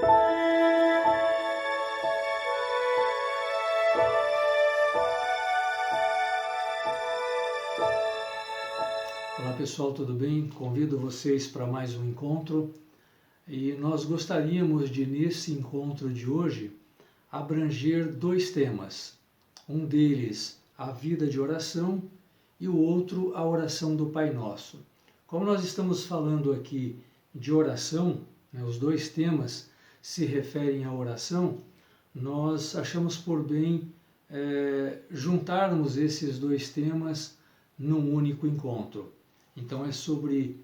Olá pessoal, tudo bem? Convido vocês para mais um encontro e nós gostaríamos de, nesse encontro de hoje, abranger dois temas. Um deles, a vida de oração, e o outro, a oração do Pai Nosso. Como nós estamos falando aqui de oração, os dois temas se referem à oração, nós achamos por bem juntarmos esses dois temas num único encontro. Então é sobre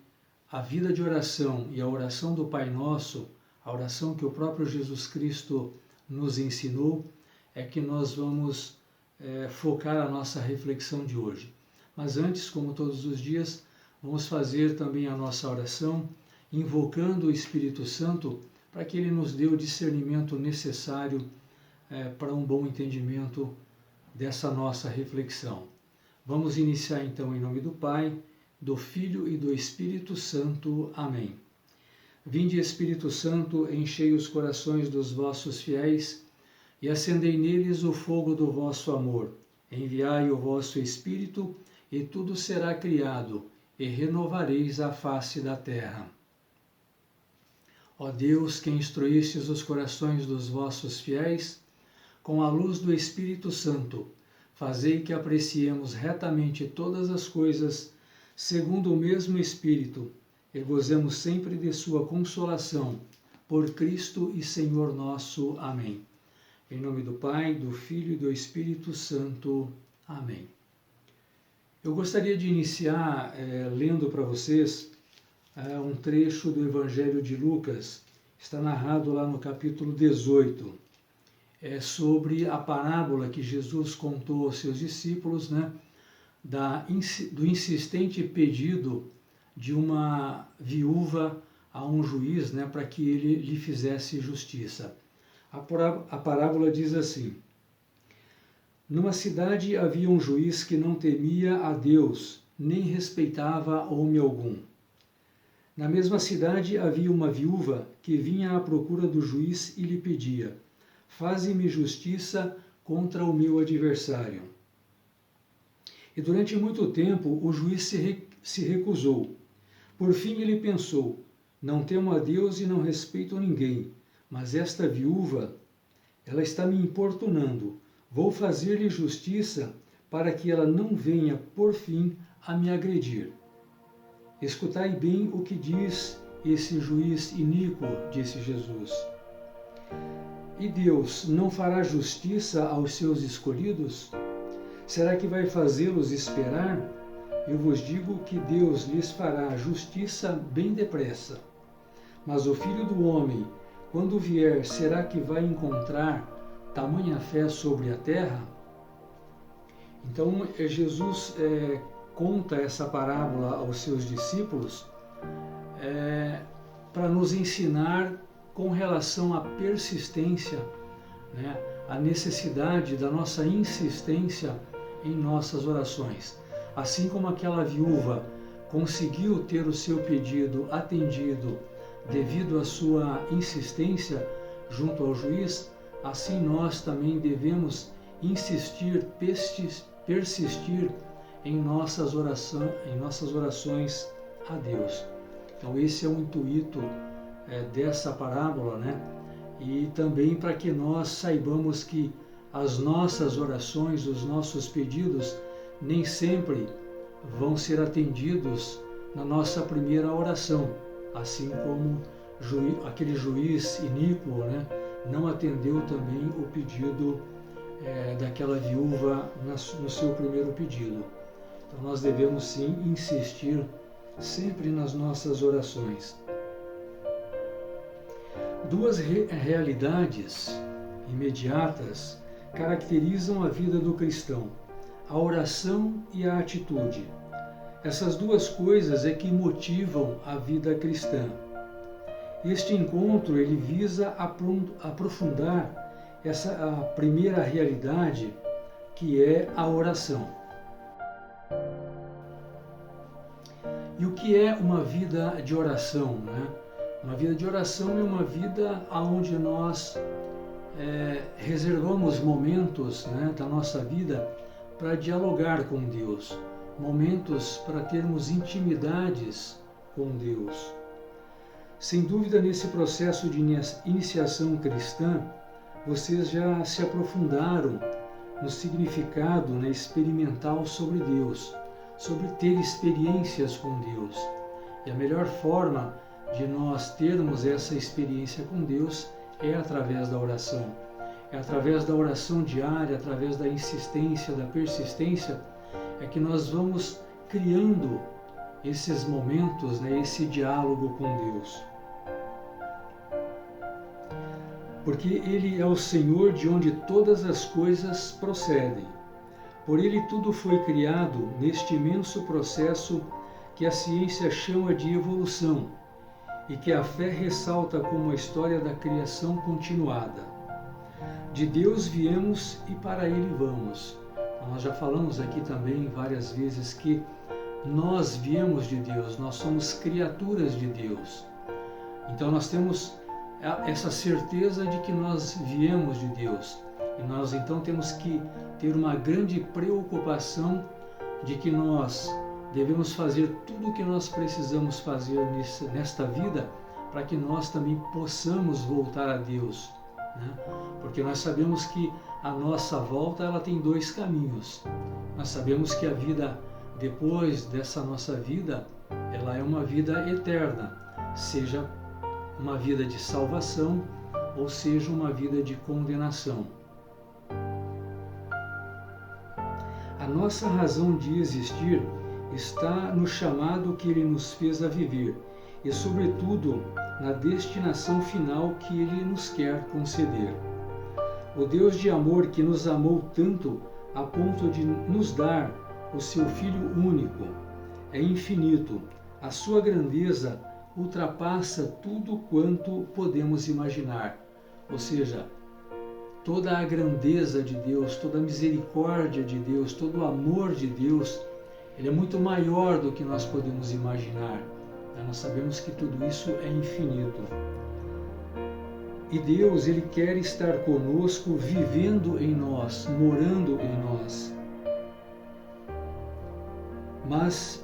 a vida de oração e a oração do Pai Nosso, a oração que o próprio Jesus Cristo nos ensinou, é que nós vamos focar a nossa reflexão de hoje. Mas antes, como todos os dias, vamos fazer também a nossa oração, invocando o Espírito Santo para que ele nos dê o discernimento necessário para um bom entendimento dessa nossa reflexão. Vamos iniciar então em nome do Pai, do Filho e do Espírito Santo. Amém. Vinde, Espírito Santo, enchei os corações dos vossos fiéis e acendei neles o fogo do vosso amor. Enviai o vosso Espírito e tudo será criado, e renovareis a face da terra. Ó Deus, que instruístes os corações dos vossos fiéis, com a luz do Espírito Santo, fazei que apreciemos retamente todas as coisas, segundo o mesmo Espírito, e gozemos sempre de sua consolação, por Cristo e Senhor nosso. Amém. Em nome do Pai, do Filho e do Espírito Santo. Amém. Eu gostaria de iniciar lendo para vocês um trecho do Evangelho de Lucas, está narrado lá no capítulo 18, sobre a parábola que Jesus contou aos seus discípulos, do insistente pedido de uma viúva a um juiz, para que ele lhe fizesse justiça. A parábola diz assim: numa cidade havia um juiz que não temia a Deus, nem respeitava homem algum. Na mesma cidade havia uma viúva que vinha à procura do juiz e lhe pedia: faze-me justiça contra o meu adversário. E durante muito tempo o juiz se recusou. Por fim ele pensou: não temo a Deus e não respeito ninguém, mas esta viúva, ela está me importunando. Vou fazer-lhe justiça para que ela não venha, por fim, a me agredir. Escutai bem o que diz esse juiz iníquo, disse Jesus. E Deus não fará justiça aos seus escolhidos? Será que vai fazê-los esperar? Eu vos digo que Deus lhes fará justiça bem depressa. Mas o Filho do Homem, quando vier, será que vai encontrar tamanha fé sobre a terra? Então, Jesus conta essa parábola aos seus discípulos para nos ensinar com relação à persistência, a necessidade da nossa insistência em nossas orações. Assim como aquela viúva conseguiu ter o seu pedido atendido devido à sua insistência junto ao juiz, assim nós também devemos insistir, persistir em nossas orações a Deus. Então esse é o intuito dessa parábola, E também para que nós saibamos que as nossas orações, os nossos pedidos, nem sempre vão ser atendidos na nossa primeira oração, assim como aquele juiz iníquo, não atendeu também o pedido daquela viúva no seu primeiro pedido. Então nós devemos sim insistir sempre nas nossas orações. Duas realidades imediatas caracterizam a vida do cristão: a oração e a atitude. Essas duas coisas é que motivam a vida cristã. Este encontro ele visa aprofundar a primeira realidade, que é a oração. E o que é uma vida de oração, Uma vida de oração é uma vida onde nós reservamos momentos, né, da nossa vida para dialogar com Deus, momentos para termos intimidades com Deus. Sem dúvida, nesse processo de iniciação cristã, vocês já se aprofundaram no significado, né, experimental sobre Deus, sobre ter experiências com Deus. E a melhor forma de nós termos essa experiência com Deus é através da oração. É através da oração diária, através da insistência, da persistência, é que nós vamos criando esses momentos, né, esse diálogo com Deus. Porque Ele é o Senhor de onde todas as coisas procedem. Por Ele tudo foi criado neste imenso processo que a ciência chama de evolução e que a fé ressalta como a história da criação continuada. De Deus viemos e para Ele vamos. Então, nós já falamos aqui também várias vezes que nós viemos de Deus, nós somos criaturas de Deus. Então nós temos essa certeza de que nós viemos de Deus. E nós então temos que ter uma grande preocupação de que nós devemos fazer tudo o que nós precisamos fazer nesta vida para que nós também possamos voltar a Deus, né? Porque nós sabemos que a nossa volta ela tem dois caminhos. Nós sabemos que a vida depois dessa nossa vida, ela é uma vida eterna, seja uma vida de salvação ou seja uma vida de condenação. A nossa razão de existir está no chamado que Ele nos fez a viver e, sobretudo, na destinação final que Ele nos quer conceder. O Deus de amor que nos amou tanto a ponto de nos dar o seu Filho único é infinito. A sua grandeza ultrapassa tudo quanto podemos imaginar. Ou seja, toda a grandeza de Deus, toda a misericórdia de Deus, todo o amor de Deus, ele é muito maior do que nós podemos imaginar. Nós sabemos que tudo isso é infinito. E Deus, Ele quer estar conosco, vivendo em nós, morando em nós. Mas,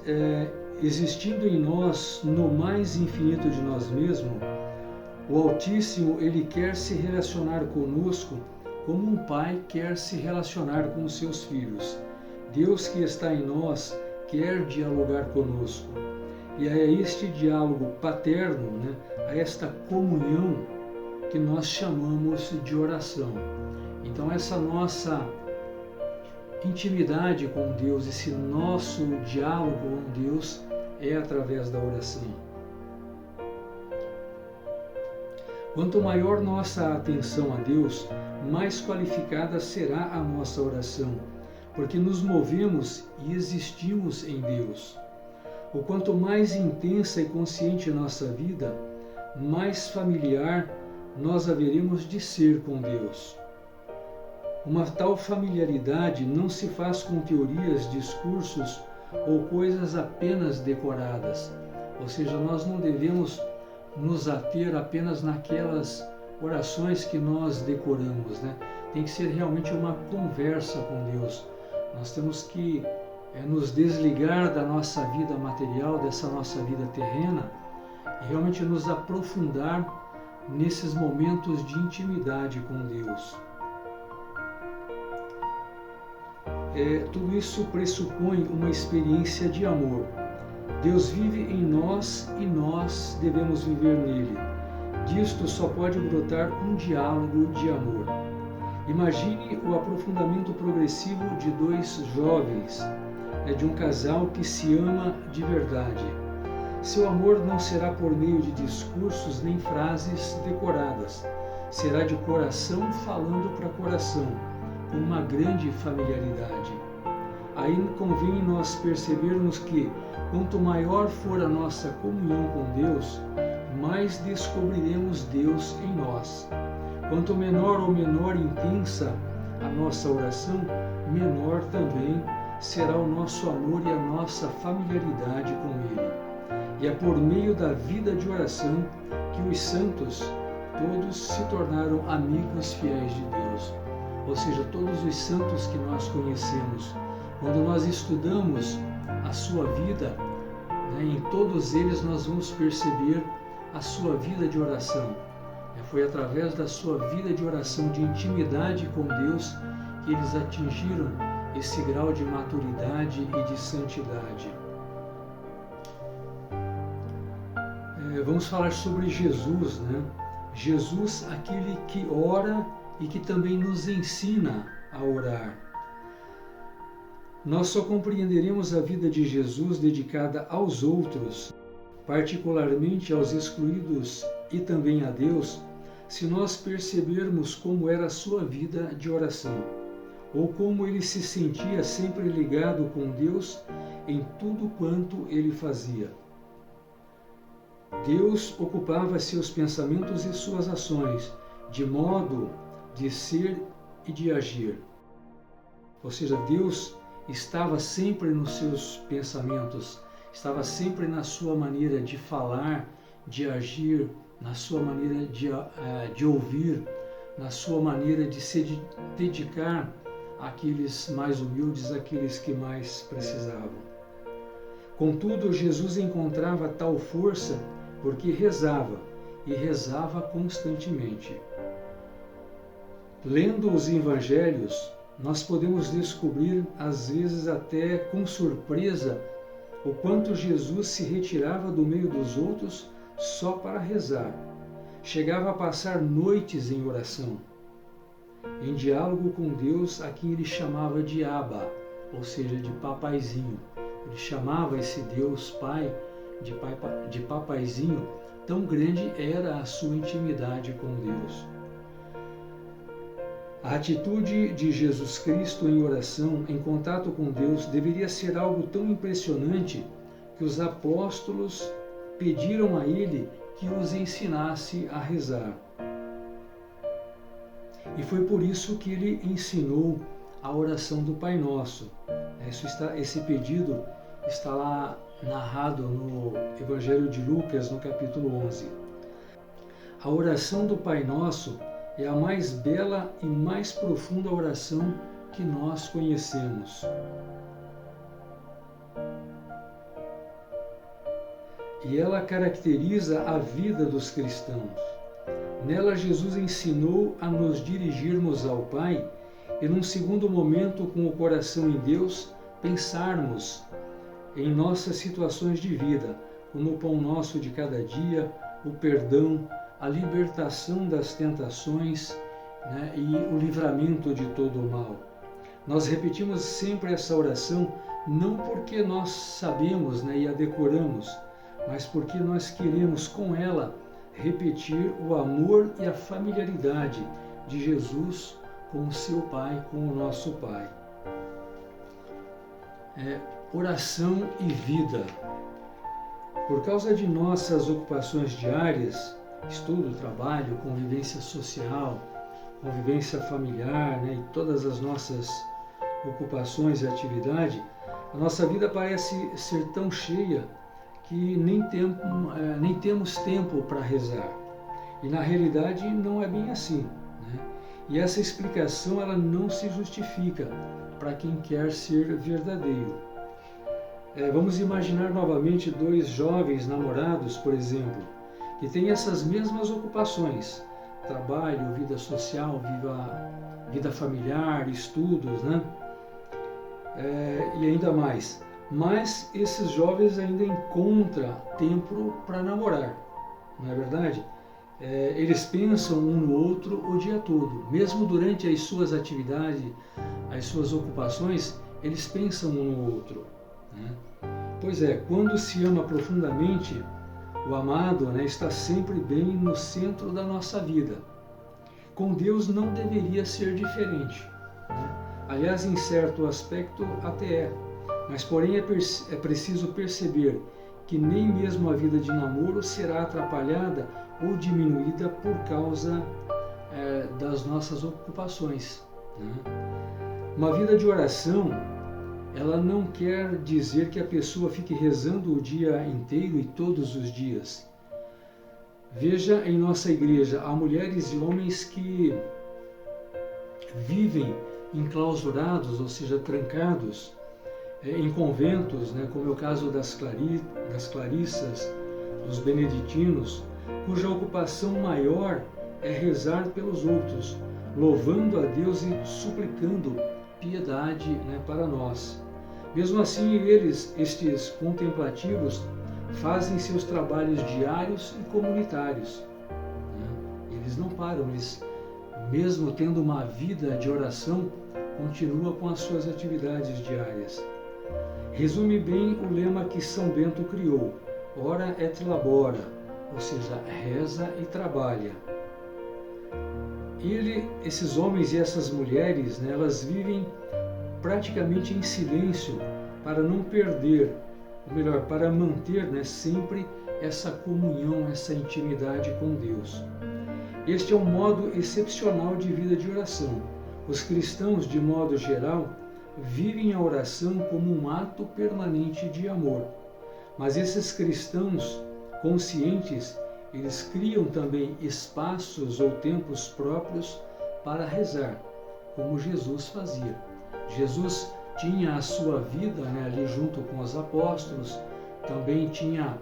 existindo em nós, no mais infinito de nós mesmos, o Altíssimo, Ele quer se relacionar conosco como um pai quer se relacionar com os seus filhos. Deus que está em nós quer dialogar conosco. E é este diálogo paterno, né, a esta comunhão que nós chamamos de oração. Então essa nossa intimidade com Deus, esse nosso diálogo com Deus é através da oração. Quanto maior nossa atenção a Deus, mais qualificada será a nossa oração, porque nos movemos e existimos em Deus. O quanto mais intensa e consciente a nossa vida, mais familiar nós haveremos de ser com Deus. Uma tal familiaridade não se faz com teorias, discursos ou coisas apenas decoradas. Ou seja, nós não devemos nos ater apenas naquelas orações que nós decoramos, né? Tem que ser realmente uma conversa com Deus. Nós temos que nos desligar da nossa vida material, dessa nossa vida terrena, e realmente nos aprofundar nesses momentos de intimidade com Deus. Tudo isso pressupõe uma experiência de amor. Deus vive em nós e nós devemos viver nele. Disto só pode brotar um diálogo de amor. Imagine o aprofundamento progressivo de dois jovens, de um casal que se ama de verdade. Seu amor não será por meio de discursos nem frases decoradas. Será de coração falando para coração, com uma grande familiaridade. Aí convém nós percebermos que, quanto maior for a nossa comunhão com Deus, mais descobriremos Deus em nós. Quanto menor ou menor intensa a nossa oração, menor também será o nosso amor e a nossa familiaridade com Ele. E é por meio da vida de oração que os santos todos se tornaram amigos fiéis de Deus. Ou seja, todos os santos que nós conhecemos, quando nós estudamos a sua vida, em todos eles nós vamos perceber a sua vida de oração. Foi através da sua vida de oração, de intimidade com Deus, que eles atingiram esse grau de maturidade e de santidade. Vamos falar sobre Jesus, né? Jesus, aquele que ora e que também nos ensina a orar. Nós só compreenderemos a vida de Jesus dedicada aos outros, particularmente aos excluídos e também a Deus, se nós percebermos como era a sua vida de oração, ou como ele se sentia sempre ligado com Deus em tudo quanto ele fazia. Deus ocupava seus pensamentos e suas ações, de modo de ser e de agir. Ou seja, Deus estava sempre nos seus pensamentos, estava sempre na sua maneira de falar, de agir, na sua maneira de ouvir, na sua maneira de se dedicar àqueles mais humildes, àqueles que mais precisavam. Contudo, Jesus encontrava tal força porque rezava, e rezava constantemente. Lendo os evangelhos, nós podemos descobrir, às vezes até com surpresa, o quanto Jesus se retirava do meio dos outros só para rezar. Chegava a passar noites em oração, em diálogo com Deus, a quem ele chamava de Abba, ou seja, de papaizinho. Ele chamava esse Deus Pai de papaizinho, tão grande era a sua intimidade com Deus. A atitude de Jesus Cristo em oração, em contato com Deus, deveria ser algo tão impressionante que os apóstolos pediram a ele que os ensinasse a rezar. E foi por isso que ele ensinou a oração do Pai Nosso. Esse pedido está lá narrado no Evangelho de Lucas, no capítulo 11. A oração do Pai Nosso é a mais bela e mais profunda oração que nós conhecemos. E ela caracteriza a vida dos cristãos. Nela, Jesus ensinou a nos dirigirmos ao Pai e, num segundo momento, com o coração em Deus, pensarmos em nossas situações de vida, como o pão nosso de cada dia, o perdão, a libertação das tentações, e o livramento de todo o mal. Nós repetimos sempre essa oração não porque nós sabemos, e a decoramos, mas porque nós queremos com ela repetir o amor e a familiaridade de Jesus com o seu Pai, com o nosso Pai. Oração e vida. Por causa de nossas ocupações diárias, estudo, trabalho, convivência social, convivência familiar, e todas as nossas ocupações e atividade, a nossa vida parece ser tão cheia que nem temos tempo para rezar. E na realidade não é bem assim. E essa explicação ela não se justifica para quem quer ser verdadeiro. Vamos imaginar novamente dois jovens namorados, por exemplo, que têm essas mesmas ocupações, trabalho, vida social, vida familiar, estudos, e ainda mais. Mas esses jovens ainda encontram tempo para namorar, não é verdade? Eles pensam um no outro o dia todo, mesmo durante as suas atividades, as suas ocupações, eles pensam um no outro. Pois é, quando se ama profundamente, o amado está sempre bem no centro da nossa vida. Com Deus não deveria ser diferente. Aliás, em certo aspecto até é. Mas, porém, é preciso perceber que nem mesmo a vida de namoro será atrapalhada ou diminuída por causa das nossas ocupações. Uma vida de oração ela não quer dizer que a pessoa fique rezando o dia inteiro e todos os dias. Veja, em nossa igreja, há mulheres e homens que vivem enclausurados, ou seja, trancados, em conventos, como é o caso das clarissas, dos beneditinos, cuja ocupação maior é rezar pelos outros, louvando a Deus e suplicando piedade para nós. Mesmo assim, estes contemplativos, fazem seus trabalhos diários e comunitários. Eles não param, eles, mesmo tendo uma vida de oração, continuam com as suas atividades diárias. Resume bem o lema que São Bento criou: ora et labora, ou seja, reza e trabalha. Esses homens e essas mulheres, elas vivem praticamente em silêncio para não perder, ou melhor, para manter sempre essa comunhão, essa intimidade com Deus. Este é um modo excepcional de vida de oração. Os cristãos, de modo geral, vivem a oração como um ato permanente de amor. Mas esses cristãos conscientes, eles criam também espaços ou tempos próprios para rezar, como Jesus fazia. Jesus tinha a sua vida ali junto com os apóstolos, também tinha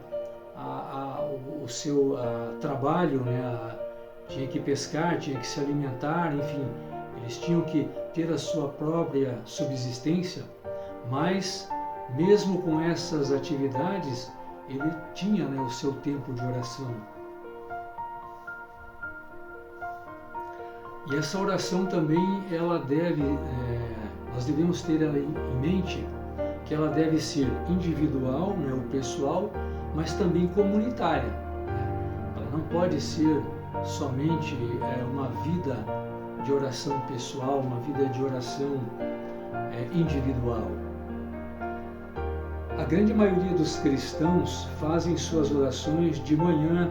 o seu trabalho, tinha que pescar, tinha que se alimentar, enfim, eles tinham que ter a sua própria subsistência, mas mesmo com essas atividades, ele tinha o seu tempo de oração. E essa oração também, nós devemos ter ela em mente, que ela deve ser individual, o pessoal, mas também comunitária. Ela não pode ser somente uma vida de oração pessoal, uma vida de oração individual. A grande maioria dos cristãos fazem suas orações de manhã,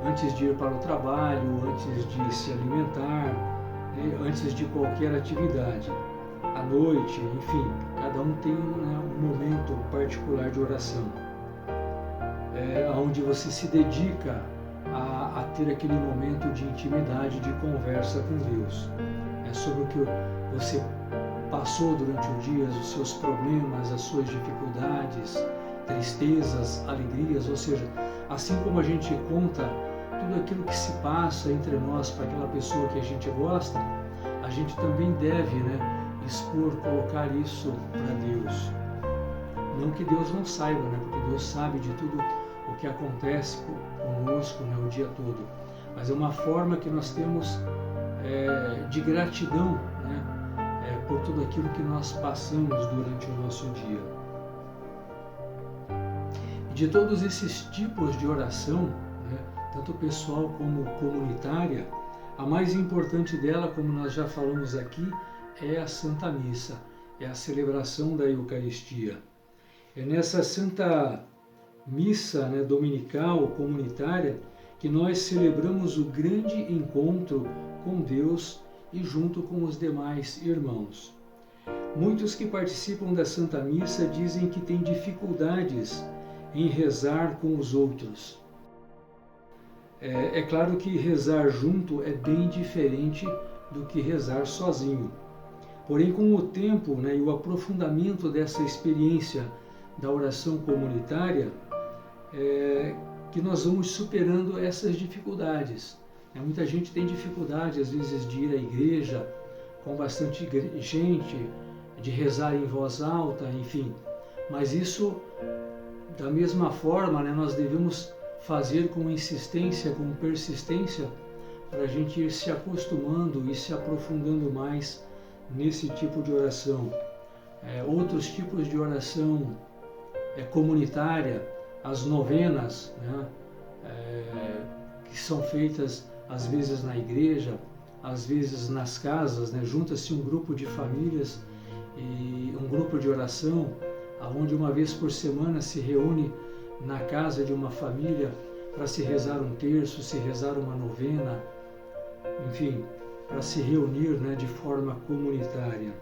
antes de ir para o trabalho, antes de se alimentar, antes de qualquer atividade. À noite, enfim, cada um tem um momento particular de oração, onde você se dedica a ter aquele momento de intimidade, de conversa com Deus. É sobre o que você passou durante o dia, os seus problemas, as suas dificuldades, tristezas, alegrias, ou seja, assim como a gente conta tudo aquilo que se passa entre nós para aquela pessoa que a gente gosta, a gente também deve expor, colocar isso para Deus. Não que Deus não saiba, porque Deus sabe de tudo o que acontece conosco o dia todo, mas é uma forma que nós temos de gratidão por tudo aquilo que nós passamos durante o nosso dia. E de todos esses tipos de oração, tanto pessoal como comunitária, a mais importante dela, como nós já falamos aqui, é a Santa Missa, é a celebração da Eucaristia. É nessa Santa Missa dominical, comunitária, que nós celebramos o grande encontro com Deus e junto com os demais irmãos. Muitos que participam da Santa Missa dizem que têm dificuldades em rezar com os outros. É claro que rezar junto é bem diferente do que rezar sozinho. Porém, com o tempo e o aprofundamento dessa experiência da oração comunitária, que nós vamos superando essas dificuldades. Muita gente tem dificuldade, às vezes, de ir à igreja com bastante gente, de rezar em voz alta, enfim. Mas isso, da mesma forma, nós devemos fazer com insistência, com persistência, para a gente ir se acostumando e se aprofundando mais nesse tipo de oração. Outros tipos de oração comunitária, as novenas, que são feitas às vezes na igreja, às vezes nas casas, junta-se um grupo de famílias e um grupo de oração, onde uma vez por semana se reúne na casa de uma família para se rezar um terço, se rezar uma novena, enfim, para se reunir de forma comunitária.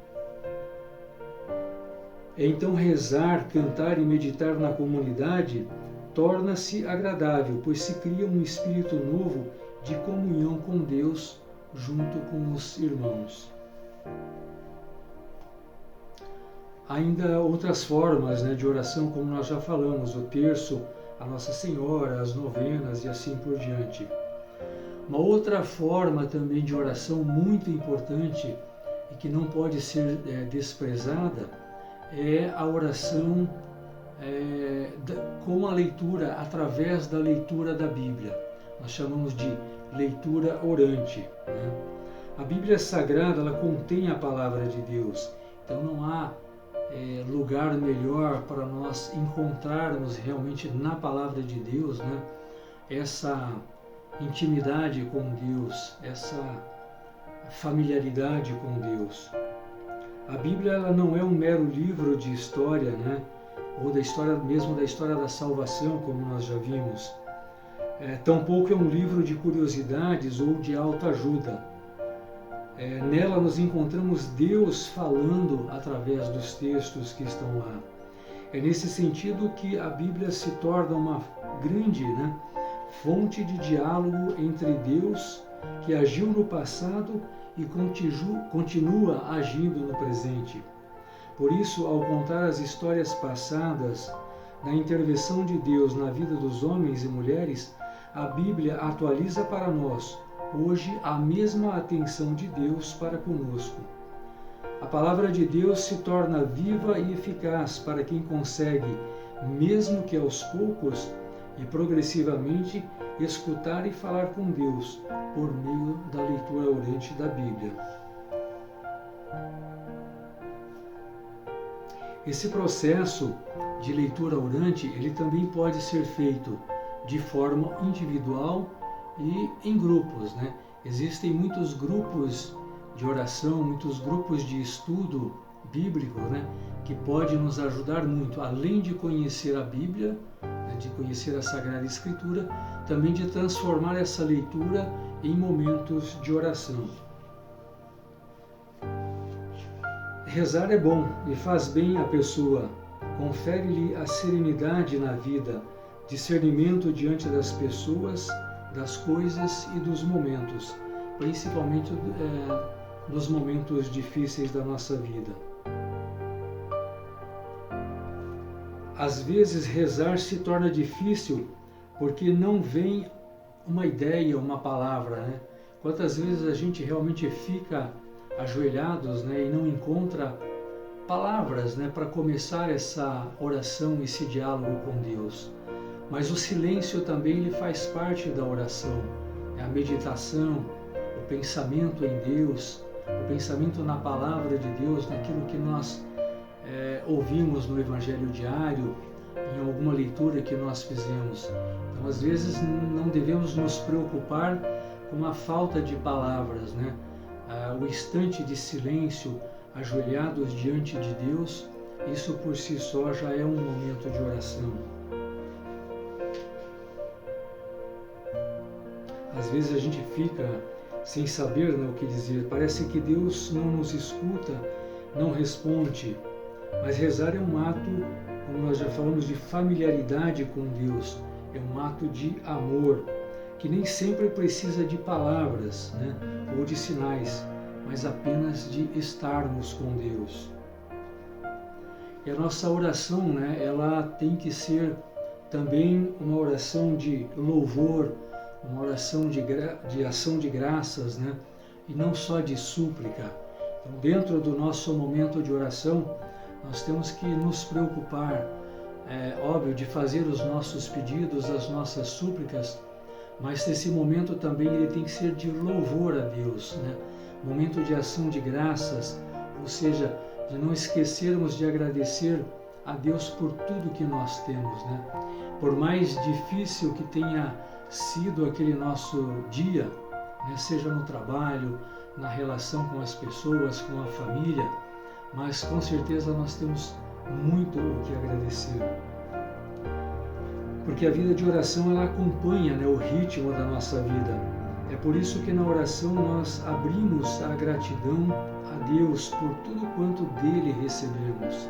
Então rezar, cantar e meditar na comunidade torna-se agradável, pois se cria um espírito novo de comunhão com Deus junto com os irmãos. Ainda outras formas, de oração, como nós já falamos, o terço, a Nossa Senhora, as novenas e assim por diante. Uma outra forma também de oração muito importante e que não pode ser desprezada é a oração com a leitura, através da leitura da Bíblia. Nós chamamos de leitura orante. A Bíblia Sagrada, ela contém a palavra de Deus, então não há lugar melhor para nós encontrarmos realmente na palavra de Deus, essa intimidade com Deus, essa familiaridade com Deus. A Bíblia, ela não é um mero livro de história, ou da história mesmo da história da salvação, como nós já vimos. Tampouco é um livro de curiosidades ou de autoajuda. Nela nós encontramos Deus falando através dos textos que estão lá. É nesse sentido que a Bíblia se torna uma grande fonte de diálogo entre Deus, que agiu no passado e continua agindo no presente. Por isso, ao contar as histórias passadas da intervenção de Deus na vida dos homens e mulheres, a Bíblia atualiza para nós hoje a mesma atenção de Deus para conosco. A palavra de Deus se torna viva e eficaz para quem consegue, mesmo que aos poucos e progressivamente, escutar e falar com Deus por meio da leitura orante da Bíblia. Esse processo de leitura orante, ele também pode ser feito de forma individual e em grupos, Existem muitos grupos de oração, muitos grupos de estudo bíblico, que pode nos ajudar muito, além de conhecer a Bíblia, de conhecer a Sagrada Escritura, também de transformar essa leitura em momentos de oração. Rezar é bom e faz bem à pessoa, confere-lhe a serenidade na vida, discernimento diante das pessoas, das coisas e dos momentos, principalmente dos momentos difíceis da nossa vida. Às vezes rezar se torna difícil porque não vem uma ideia, uma palavra, Quantas vezes a gente realmente fica ajoelhados, e não encontra palavras, para começar essa oração, esse diálogo com Deus. Mas o silêncio também ele faz parte da oração. A meditação, o pensamento em Deus, o pensamento na palavra de Deus, naquilo que nós ouvimos no Evangelho diário, em alguma leitura que nós fizemos. Então, às vezes, não devemos nos preocupar com a falta de palavras, O instante de silêncio, ajoelhados diante de Deus, isso por si só já é um momento de oração. Às vezes a gente fica sem saber o que dizer. Parece que Deus não nos escuta, não responde. Mas rezar é um ato, como nós já falamos, de familiaridade com Deus. É um ato de amor, que nem sempre precisa de palavras, ou de sinais, mas apenas de estarmos com Deus. E a nossa oração, ela tem que ser também uma oração de louvor, uma oração de ação de graças, e não só de súplica. Então, dentro do nosso momento de oração, nós temos que nos preocupar, óbvio, de fazer os nossos pedidos, as nossas súplicas, mas esse momento também ele tem que ser de louvor a Deus, momento de ação de graças, ou seja, de não esquecermos de agradecer a Deus por tudo que nós temos, Por mais difícil que tenha sido aquele nosso dia, seja no trabalho, na relação com as pessoas, com a família, mas com certeza nós temos muito o que agradecer. Porque a vida de oração ela acompanha o ritmo da nossa vida. É por isso que na oração nós abrimos a gratidão a Deus por tudo quanto dele recebemos.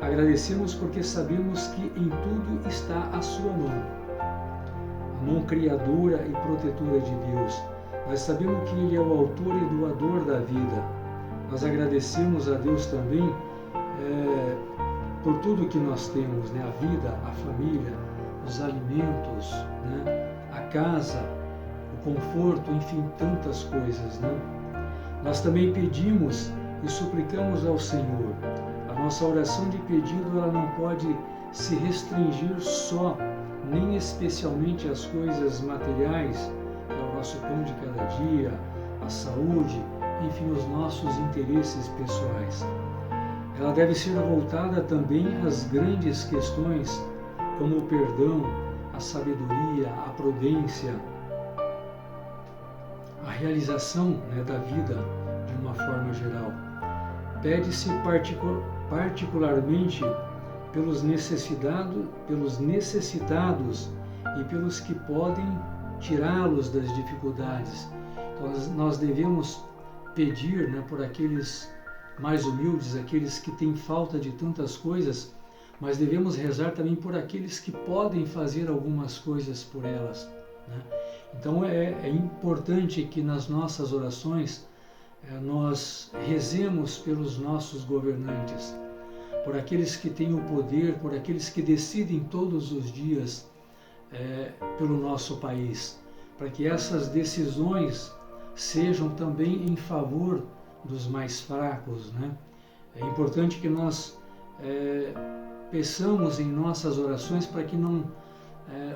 Agradecemos porque sabemos que em tudo está a sua mão, a mão criadora e protetora de Deus. Nós sabemos que Ele é o autor e doador da vida. Nós agradecemos a Deus também por tudo que nós temos, né? A vida, a família, os alimentos, né? A casa, o conforto, enfim, tantas coisas, né? Nós também pedimos e suplicamos ao Senhor. A nossa oração de pedido, ela não pode se restringir só, nem especialmente às coisas materiais, ao nosso pão de cada dia, a saúde, enfim, os nossos interesses pessoais. Ela deve ser voltada também às grandes questões, como o perdão, a sabedoria, a prudência, a realização, né, da vida de uma forma geral. Pede-se particularmente pelos necessitados e pelos que podem tirá-los das dificuldades. Então, nós devemos pedir, né, por aqueles mais humildes, aqueles que têm falta de tantas coisas, mas devemos rezar também por aqueles que podem fazer algumas coisas por elas, né? Então é importante que nas nossas orações nós rezemos pelos nossos governantes, por aqueles que têm o poder, por aqueles que decidem todos os dias pelo nosso país, para que essas decisões sejam também em favor dos mais fracos, né? É importante que nós peçamos em nossas orações para que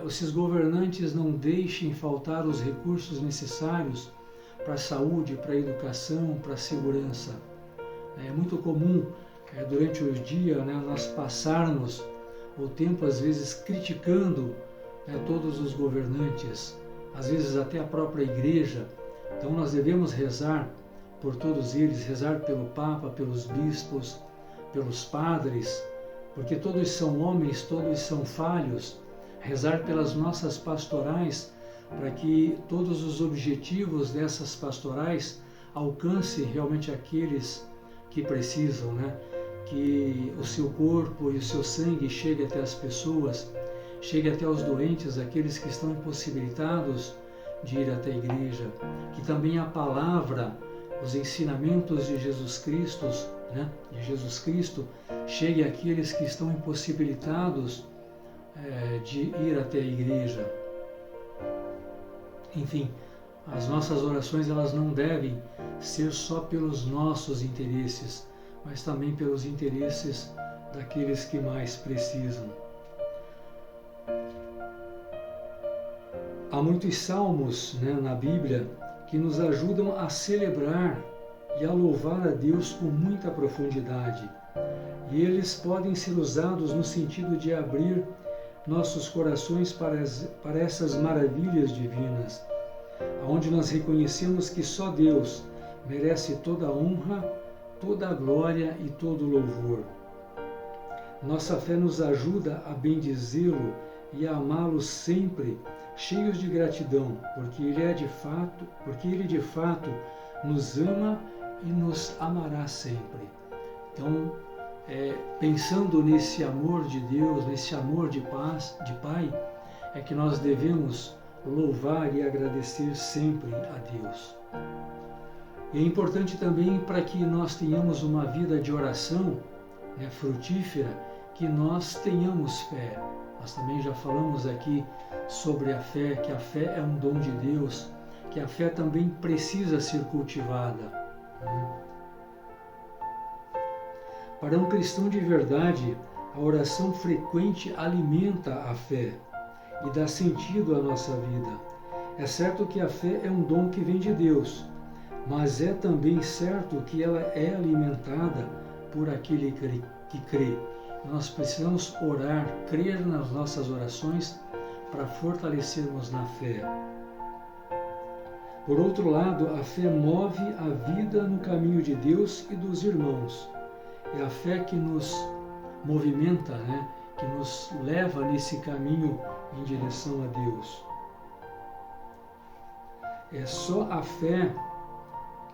esses governantes não deixem faltar os recursos necessários para a saúde, para a educação, para a segurança. É muito comum durante o dia, né, nós passarmos o tempo às vezes criticando todos os governantes, às vezes até a própria igreja. Então nós devemos rezar por todos eles, rezar pelo Papa, pelos bispos, pelos padres, porque todos são homens, todos são falhos. Rezar pelas nossas pastorais, para que todos os objetivos dessas pastorais alcancem realmente aqueles que precisam, né? Que o seu corpo e o seu sangue chegue até as pessoas, chegue até os doentes, aqueles que estão impossibilitados de ir até a igreja, que também a palavra, os ensinamentos de Jesus Cristo, né? De Jesus Cristo, chegue àqueles que estão impossibilitados de ir até a igreja. Enfim, as nossas orações, elas não devem ser só pelos nossos interesses, mas também pelos interesses daqueles que mais precisam. Há muitos salmos, né, na Bíblia que nos ajudam a celebrar e a louvar a Deus com muita profundidade. E eles podem ser usados no sentido de abrir nossos corações para essas maravilhas divinas, onde nós reconhecemos que só Deus merece toda a honra, toda a glória e todo o louvor. Nossa fé nos ajuda a bendizê-lo e a amá-lo sempre, cheios de gratidão, porque Ele de fato nos ama e nos amará sempre. Então, pensando nesse amor de Deus, nesse amor de paz, de Pai, é que nós devemos louvar e agradecer sempre a Deus. E é importante também, para que nós tenhamos uma vida de oração, né, frutífera, que nós tenhamos fé. Nós também já falamos aqui sobre a fé, que a fé é um dom de Deus, que a fé também precisa ser cultivada, né? Para um cristão de verdade, a oração frequente alimenta a fé e dá sentido à nossa vida. É certo que a fé é um dom que vem de Deus, mas é também certo que ela é alimentada por aquele que crê. Nós precisamos orar, crer nas nossas orações para fortalecermos na fé. Por outro lado, a fé move a vida no caminho de Deus e dos irmãos. É a fé que nos movimenta, né? Que nos leva nesse caminho em direção a Deus. É só a fé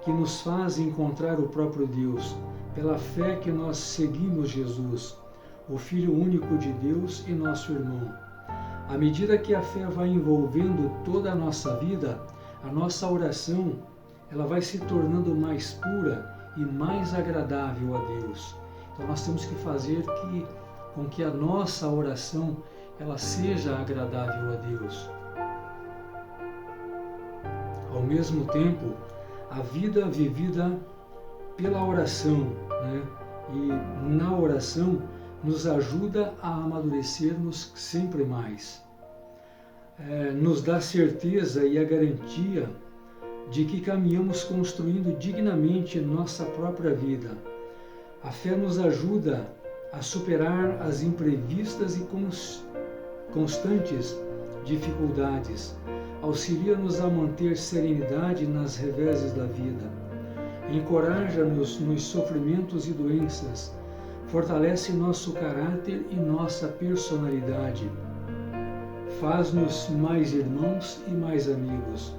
que nos faz encontrar o próprio Deus, pela fé que nós seguimos Jesus. o Filho único de Deus e nosso irmão. À medida que a fé vai envolvendo toda a nossa vida, a nossa oração ela vai se tornando mais pura e mais agradável a Deus. Então nós temos que fazer com que a nossa oração ela seja agradável a Deus. Ao mesmo tempo, a vida vivida pela oração, né? E na oração nos ajuda a amadurecermos sempre mais. Nos dá certeza e a garantia de que caminhamos construindo dignamente nossa própria vida. A fé nos ajuda a superar as imprevistas e constantes dificuldades, auxilia-nos a manter serenidade nas reveses da vida, encoraja-nos nos sofrimentos e doenças, fortalece nosso caráter e nossa personalidade, faz-nos mais irmãos e mais amigos.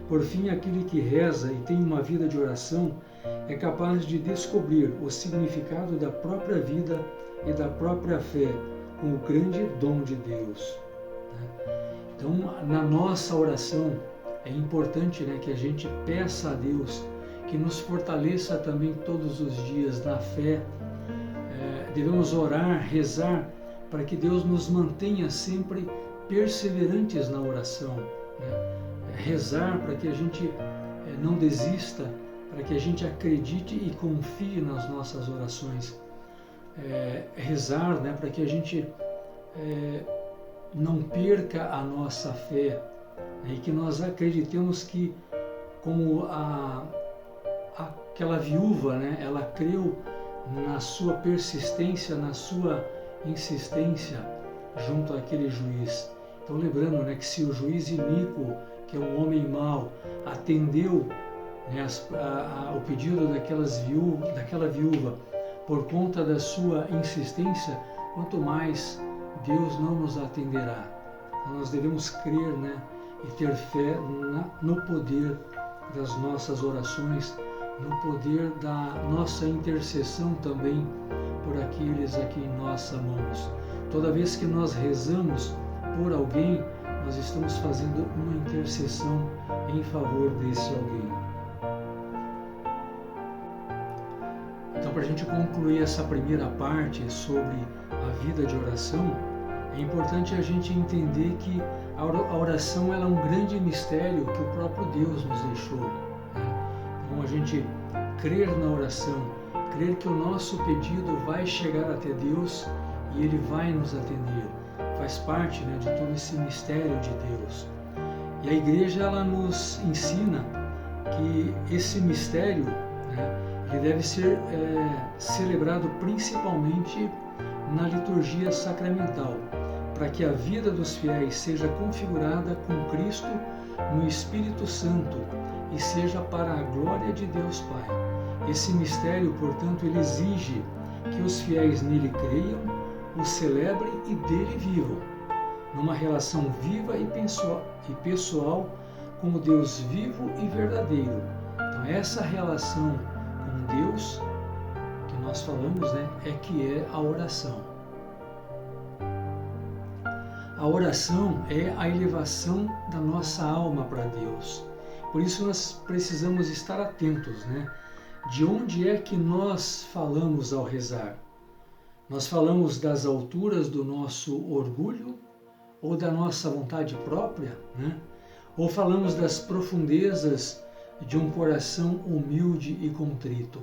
Por fim, aquele que reza e tem uma vida de oração é capaz de descobrir o significado da própria vida e da própria fé com o grande dom de Deus. Então, na nossa oração, é importante, né, que a gente peça a Deus que nos fortaleça também todos os dias na fé. Devemos orar, rezar, para que Deus nos mantenha sempre perseverantes na oração, né? Rezar para que a gente não desista, para que a gente acredite e confie nas nossas orações. Rezar, né, para que a gente não perca a nossa fé, né, e que nós acreditemos que, como aquela viúva, né, ela creu na sua persistência, na sua insistência junto àquele juiz. Então, lembrando, né, que se o juiz iníquo, que é um homem mau, atendeu, né, o pedido daquela viúva por conta da sua insistência, quanto mais Deus não nos atenderá. Então, nós devemos crer, né, e ter fé no poder das nossas orações, no poder da nossa intercessão também por aqueles a quem nós amamos. Toda vez que nós rezamos por alguém, nós estamos fazendo uma intercessão em favor desse alguém. Então, para a gente concluir essa primeira parte sobre a vida de oração, é importante a gente entender que a oração ela é um grande mistério que o próprio Deus nos deixou, né? Então, a gente crer na oração, crer que o nosso pedido vai chegar até Deus e Ele vai nos atender, faz parte, né, de todo esse mistério de Deus. E a Igreja ela nos ensina que esse mistério, né, ele deve ser celebrado principalmente na liturgia sacramental, para que a vida dos fiéis seja configurada com Cristo no Espírito Santo e seja para a glória de Deus Pai. Esse mistério, portanto, ele exige que os fiéis nele creiam, o celebrem e dele vivam, numa relação viva e pessoal com o Deus vivo e verdadeiro. Então, essa relação com Deus que nós falamos, né, é que é a oração. A oração é a elevação da nossa alma para Deus. Por isso nós precisamos estar atentos, né? De onde é que nós falamos ao rezar? Nós falamos das alturas do nosso orgulho ou da nossa vontade própria, né? Ou falamos das profundezas de um coração humilde e contrito?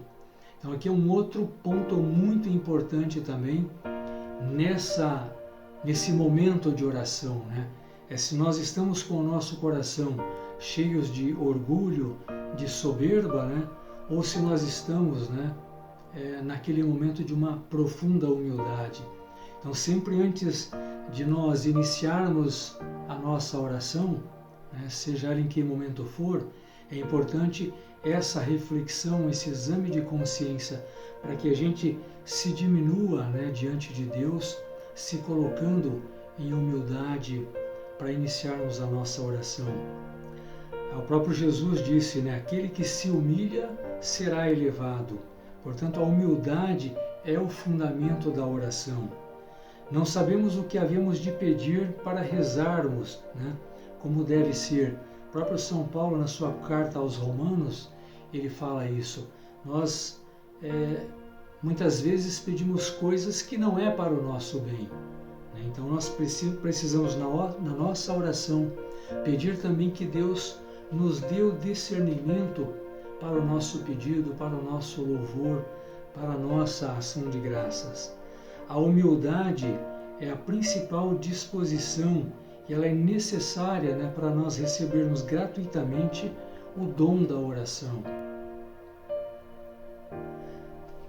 Então aqui é um outro ponto muito importante também nesse momento de oração, né? É se nós estamos com o nosso coração cheios de orgulho, de soberba, né? Ou se nós estamos, né, naquele momento de uma profunda humildade. Então, sempre antes de nós iniciarmos a nossa oração, né, seja ela em que momento for, é importante essa reflexão, esse exame de consciência, para que a gente se diminua, né, diante de Deus, se colocando em humildade para iniciarmos a nossa oração. O próprio Jesus disse, né, aquele que se humilha será elevado. Portanto, a humildade é o fundamento da oração. Não sabemos o que havemos de pedir para rezarmos, né? Como deve ser. O próprio São Paulo, na sua carta aos Romanos, ele fala isso. Nós muitas vezes pedimos coisas que não é para o nosso bem, né? Então nós precisamos na nossa oração pedir também que Deus nos dê o discernimento para o nosso pedido, para o nosso louvor, para a nossa ação de graças. A humildade é a principal disposição e ela é necessária, né, para nós recebermos gratuitamente o dom da oração.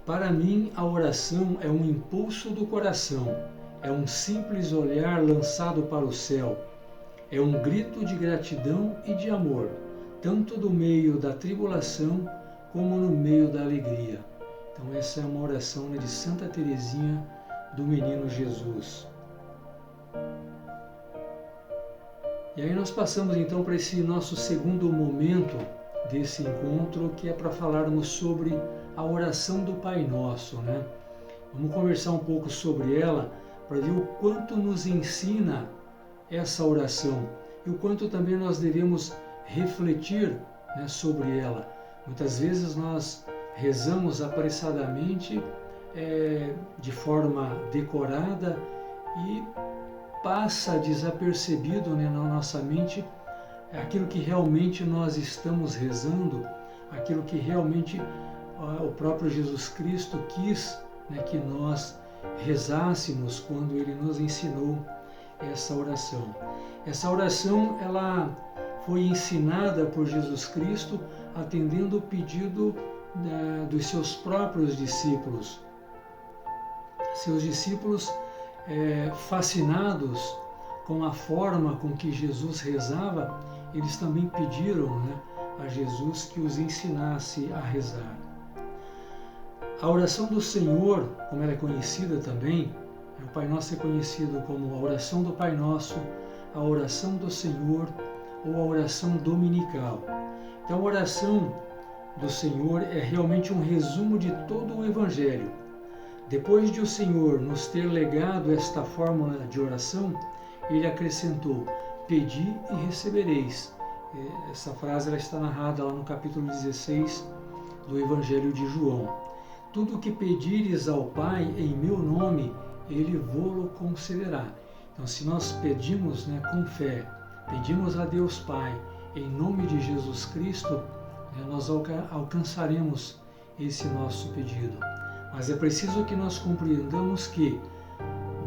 Para mim, a oração é um impulso do coração, é um simples olhar lançado para o céu, é um grito de gratidão e de amor, tanto no meio da tribulação como no meio da alegria. Então essa é uma oração, né, de Santa Teresinha do Menino Jesus. E aí nós passamos então para esse nosso segundo momento desse encontro, que é para falarmos sobre a oração do Pai Nosso, né? Vamos conversar um pouco sobre ela para ver o quanto nos ensina essa oração e o quanto também nós devemos refletir, né, sobre ela. Muitas vezes nós rezamos apressadamente, de forma decorada, e passa desapercebido, né, na nossa mente aquilo que realmente nós estamos rezando, aquilo que realmente o próprio Jesus Cristo quis, né, que nós rezássemos quando Ele nos ensinou essa oração. Essa oração, ela foi ensinada por Jesus Cristo atendendo o pedido dos seus próprios discípulos. Seus discípulos, fascinados com a forma com que Jesus rezava, eles também pediram, né, a Jesus que os ensinasse a rezar. A oração do Senhor, como ela é conhecida também, o Pai Nosso é conhecido como a oração do Pai Nosso, a oração do Senhor ou a oração dominical. Então a oração do Senhor é realmente um resumo de todo o Evangelho. Depois de o Senhor nos ter legado esta fórmula de oração, Ele acrescentou: pedi e recebereis. Essa frase ela está narrada lá no capítulo 16 do Evangelho de João. Tudo o que pedires ao Pai em meu nome, Ele vô-lo concederá. Então, se nós pedimos, né, com fé, pedimos a Deus Pai em nome de Jesus Cristo, né, nós alcançaremos esse nosso pedido. Mas é preciso que nós compreendamos que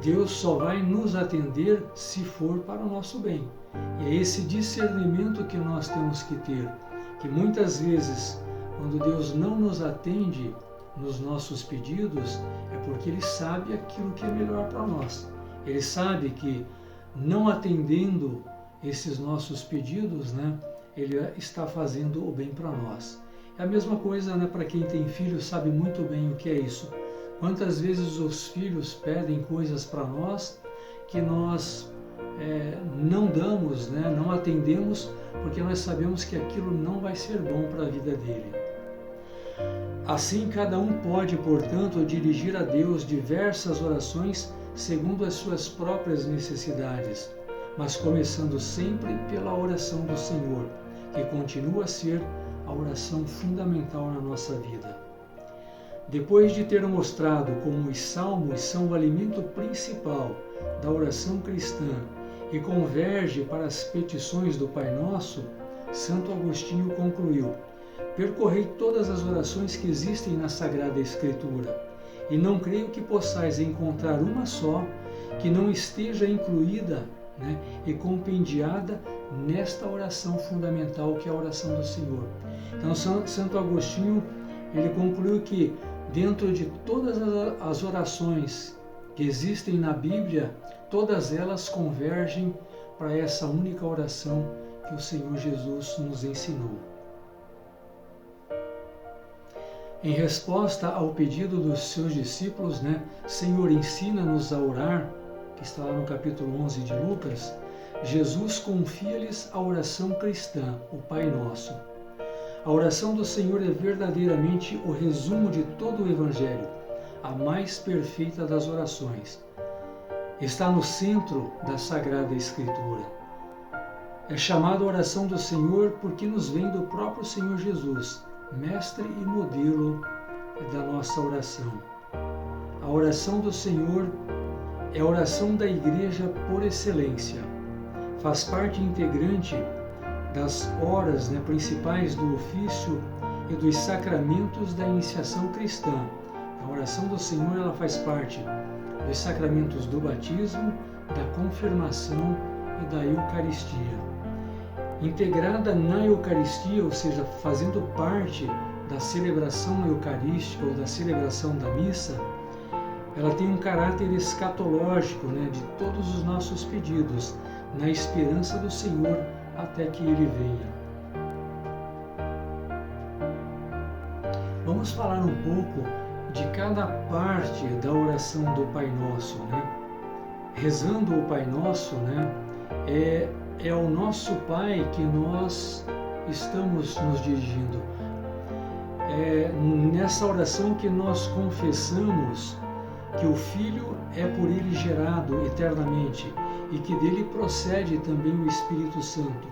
Deus só vai nos atender se for para o nosso bem. E é esse discernimento que nós temos que ter, que muitas vezes, quando Deus não nos atende nos nossos pedidos, é porque Ele sabe aquilo que é melhor para nós. Ele sabe que, não atendendo esses nossos pedidos, né, Ele está fazendo o bem para nós. É a mesma coisa, né, para quem tem filhos, sabe muito bem o que é isso. Quantas vezes os filhos pedem coisas para nós que nós não damos, né, não atendemos, porque nós sabemos que aquilo não vai ser bom para a vida dele. Assim, cada um pode, portanto, dirigir a Deus diversas orações segundo as suas próprias necessidades, mas começando sempre pela oração do Senhor, que continua a ser a oração fundamental na nossa vida. Depois de ter mostrado como os salmos são o alimento principal da oração cristã e converge para as petições do Pai Nosso, Santo Agostinho concluiu: percorrei todas as orações que existem na Sagrada Escritura, e não creio que possais encontrar uma só que não esteja incluída, né, e compendiada nesta oração fundamental que é a oração do Senhor. Então, Santo Agostinho, ele concluiu que dentro de todas as orações que existem na Bíblia, todas elas convergem para essa única oração que o Senhor Jesus nos ensinou. Em resposta ao pedido dos seus discípulos, né, Senhor, ensina-nos a orar, que está lá no capítulo 11 de Lucas, Jesus confia-lhes a oração cristã, o Pai Nosso. A oração do Senhor é verdadeiramente o resumo de todo o Evangelho, a mais perfeita das orações. está no centro da Sagrada Escritura. É chamada oração do Senhor porque nos vem do próprio Senhor Jesus, mestre e modelo da nossa oração. A oração do Senhor é a oração da Igreja por excelência. Faz parte integrante das horas principais do ofício e dos sacramentos da iniciação cristã. A oração do Senhor ela faz parte dos sacramentos do batismo, da confirmação e da Eucaristia. Integrada na Eucaristia, ou seja, fazendo parte da celebração eucarística ou da celebração da missa, ela tem um caráter escatológico, de todos os nossos pedidos, na esperança do Senhor até que Ele venha. Vamos falar um pouco de cada parte da oração do Pai Nosso, Rezando o Pai Nosso, é ao nosso Pai que nós estamos nos dirigindo. É nessa oração que nós confessamos que o Filho é por Ele gerado eternamente e que dele procede também o Espírito Santo.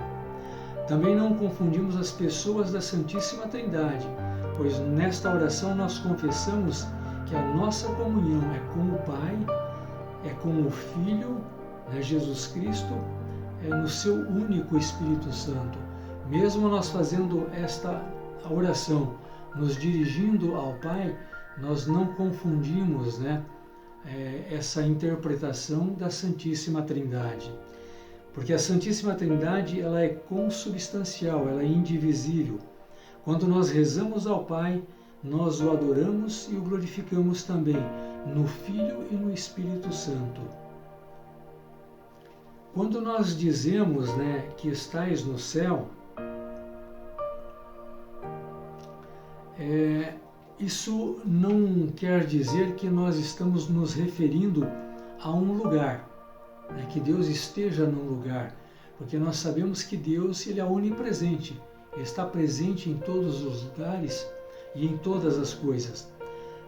Também não confundimos as pessoas da Santíssima Trindade, pois nesta oração nós confessamos que a nossa comunhão é com o Pai, é com o Filho, Jesus Cristo, é no seu único Espírito Santo. Mesmo nós fazendo esta oração, nos dirigindo ao Pai, nós não confundimos essa interpretação da Santíssima Trindade. Porque a Santíssima Trindade ela é consubstancial, ela é indivisível. Quando nós rezamos ao Pai, nós o adoramos e o glorificamos também no Filho e no Espírito Santo. Quando nós dizemos que estais no céu, isso não quer dizer que nós estamos nos referindo a um lugar, que Deus esteja num lugar, porque nós sabemos que Deus ele é onipresente, Ele está presente em todos os lugares e em todas as coisas.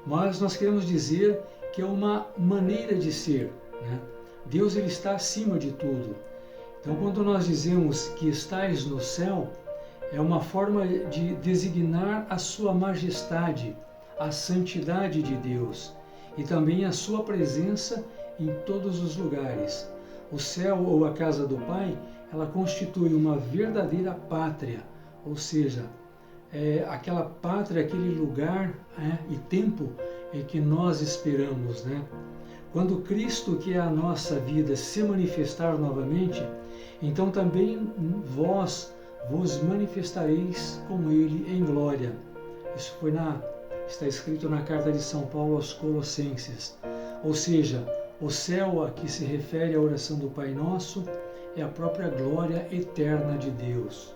Mas nós queremos dizer que é uma maneira de ser, Deus ele está acima de tudo. Então, quando nós dizemos que estais no céu, é uma forma de designar a sua majestade, a santidade de Deus e também a sua presença em todos os lugares. O céu ou a casa do Pai, ela constitui uma verdadeira pátria, ou seja, aquela pátria, aquele lugar e tempo em que nós esperamos, Quando Cristo, que é a nossa vida, se manifestar novamente, então também vós vos manifestareis com Ele em glória. Isso está escrito na carta de São Paulo aos Colossenses. Ou seja, o céu a que se refere a oração do Pai Nosso é a própria glória eterna de Deus.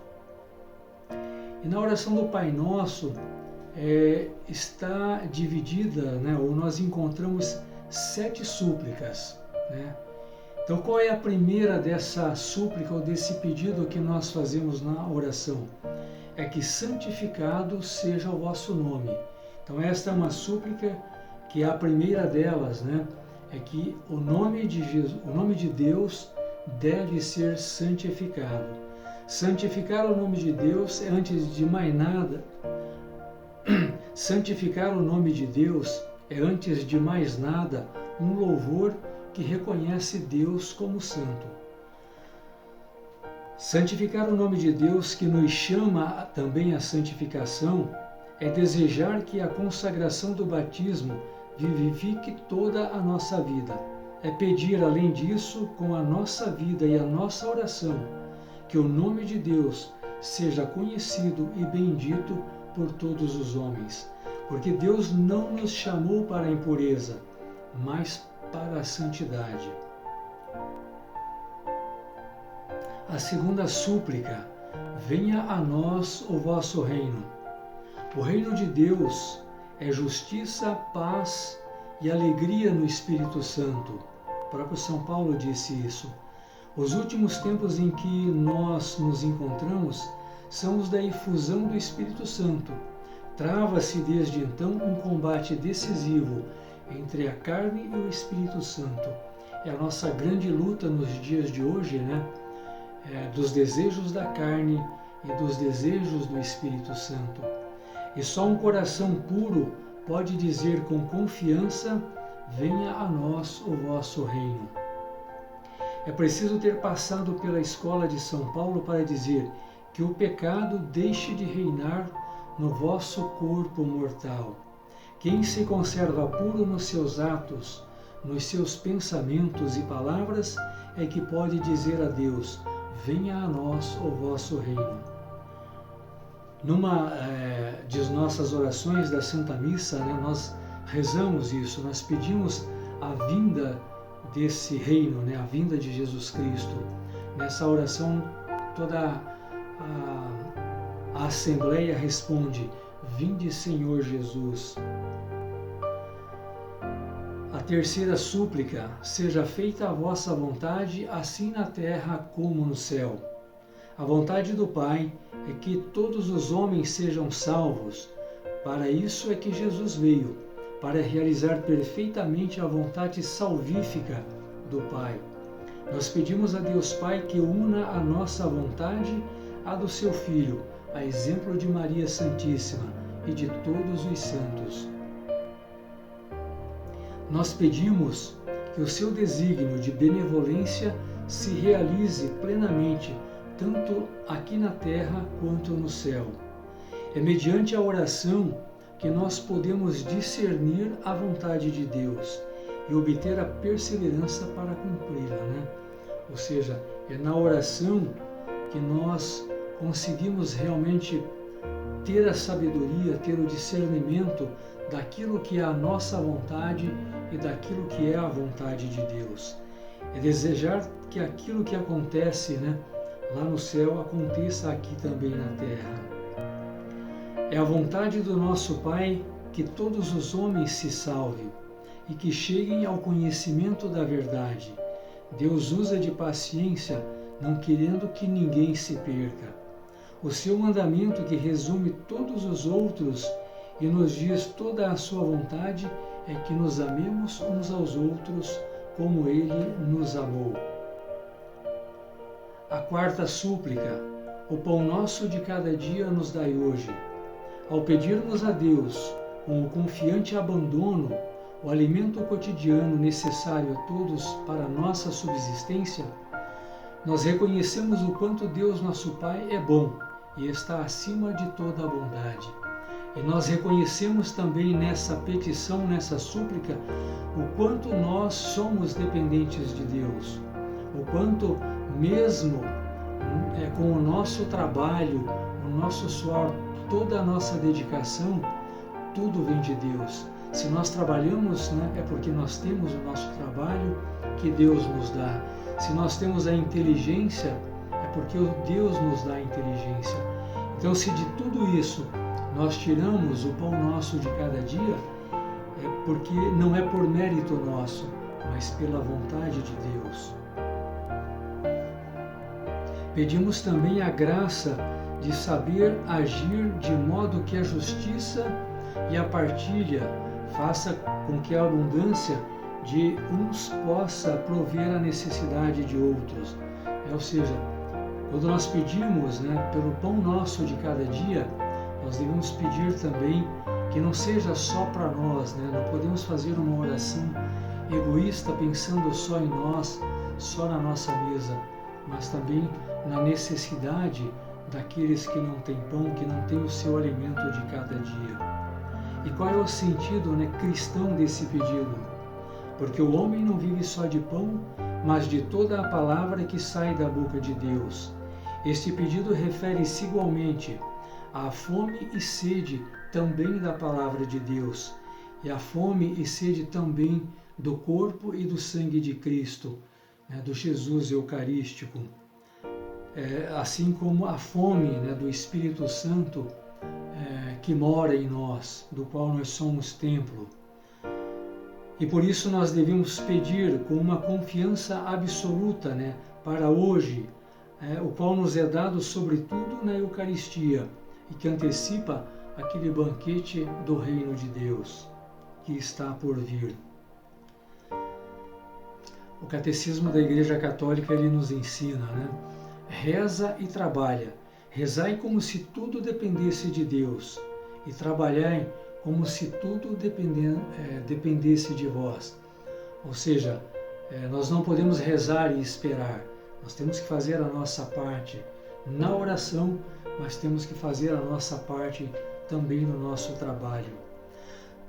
E na oração do Pai Nosso está dividida, ou nós encontramos 7 súplicas. Então, qual é a primeira dessa súplica ou desse pedido que nós fazemos na oração? É que santificado seja o vosso nome. Então, esta é uma súplica que a primeira delas, é que o nome de Jesus, o nome de Deus deve ser santificado. Santificar o nome de Deus é, antes de mais nada, santificar o nome de Deus é, antes de mais nada, um louvor que reconhece Deus como santo. Santificar o nome de Deus, que nos chama também à santificação, é desejar que a consagração do batismo vivifique toda a nossa vida. É pedir, além disso, com a nossa vida e a nossa oração, que o nome de Deus seja conhecido e bendito por todos os homens. Porque Deus não nos chamou para a impureza, mas para a santidade. A segunda súplica: venha a nós o vosso reino. O reino de Deus é justiça, paz e alegria no Espírito Santo. O próprio São Paulo disse isso. Os últimos tempos em que nós nos encontramos são os da efusão do Espírito Santo. Trava-se desde então um combate decisivo entre a carne e o Espírito Santo. é a nossa grande luta nos dias de hoje, né? Dos desejos da carne e dos desejos do Espírito Santo. E só um coração puro pode dizer com confiança: venha a nós o vosso reino. É preciso ter passado pela escola de São Paulo para dizer que o pecado deixe de reinar no vosso corpo mortal. Quem se conserva puro nos seus atos, nos seus pensamentos e palavras, é que pode dizer a Deus: venha a nós o vosso reino. Numa de nossas orações da Santa Missa, né, nós rezamos isso, nós pedimos a vinda desse reino, né, a vinda de Jesus Cristo. Nessa oração, toda a Assembleia responde: vinde, Senhor Jesus. A terceira súplica: seja feita a vossa vontade, assim na terra como no céu. A vontade do Pai é que todos os homens sejam salvos. Para isso é que Jesus veio, para realizar perfeitamente a vontade salvífica do Pai. Nós pedimos a Deus Pai que una a nossa vontade à do seu Filho, a exemplo de Maria Santíssima e de todos os santos. Nós pedimos que o seu desígnio de benevolência se realize plenamente, tanto aqui na terra quanto no céu. É mediante a oração que nós podemos discernir a vontade de Deus e obter a perseverança para cumpri-la, né? Ou seja, é na oração que nós conseguimos realmente ter a sabedoria, ter o discernimento daquilo que é a nossa vontade e daquilo que é a vontade de Deus. É desejar que aquilo que acontece, né, lá no céu aconteça aqui também na terra. É a vontade do nosso Pai que todos os homens se salvem e que cheguem ao conhecimento da verdade. Deus usa de paciência, não querendo que ninguém se perca. O seu mandamento, que resume todos os outros e nos diz toda a sua vontade, é que nos amemos uns aos outros como Ele nos amou. A quarta súplica: o pão nosso de cada dia nos dai hoje. Ao pedirmos a Deus, com o confiante abandono, o alimento cotidiano necessário a todos para a nossa subsistência, nós reconhecemos o quanto Deus, nosso Pai, é bom e está acima de toda a bondade. E nós reconhecemos também nessa petição, nessa súplica, o quanto nós somos dependentes de Deus, o quanto mesmo com o nosso trabalho, o nosso suor, toda a nossa dedicação, tudo vem de Deus. Se nós trabalhamos, né, é porque nós temos o nosso trabalho que Deus nos dá. Se nós temos a inteligência, é porque Deus nos dá a inteligência. Então, se de tudo isso nós tiramos o pão nosso de cada dia, é porque não é por mérito nosso, mas pela vontade de Deus. Pedimos também a graça de saber agir de modo que a justiça e a partilha faça com que a abundância de uns possa prover a necessidade de outros. Ou seja, quando nós pedimos, né, pelo pão nosso de cada dia, nós devemos pedir também que não seja só para nós, né? Não podemos fazer uma oração egoísta pensando só em nós, só na nossa mesa, mas também na necessidade daqueles que não têm pão, que não têm o seu alimento de cada dia. E qual é o sentido, né, cristão desse pedido? Porque o homem não vive só de pão, mas de toda a palavra que sai da boca de Deus. Este pedido refere-se igualmente à fome e sede também da palavra de Deus, e à fome e sede também do corpo e do sangue de Cristo, né, do Jesus Eucarístico. Assim como a fome, né, do Espírito Santo que mora em nós, do qual nós somos templo. E por isso nós devemos pedir com uma confiança absoluta, né, para hoje, o qual nos é dado sobretudo na Eucaristia e que antecipa aquele banquete do reino de Deus que está por vir. O Catecismo da Igreja Católica ele nos ensina, né? Reza e trabalha. Rezai como se tudo dependesse de Deus e trabalhai como se tudo dependesse de vós. Ou seja, nós não podemos rezar e esperar. Nós temos que fazer a nossa parte na oração, mas temos que fazer a nossa parte também no nosso trabalho.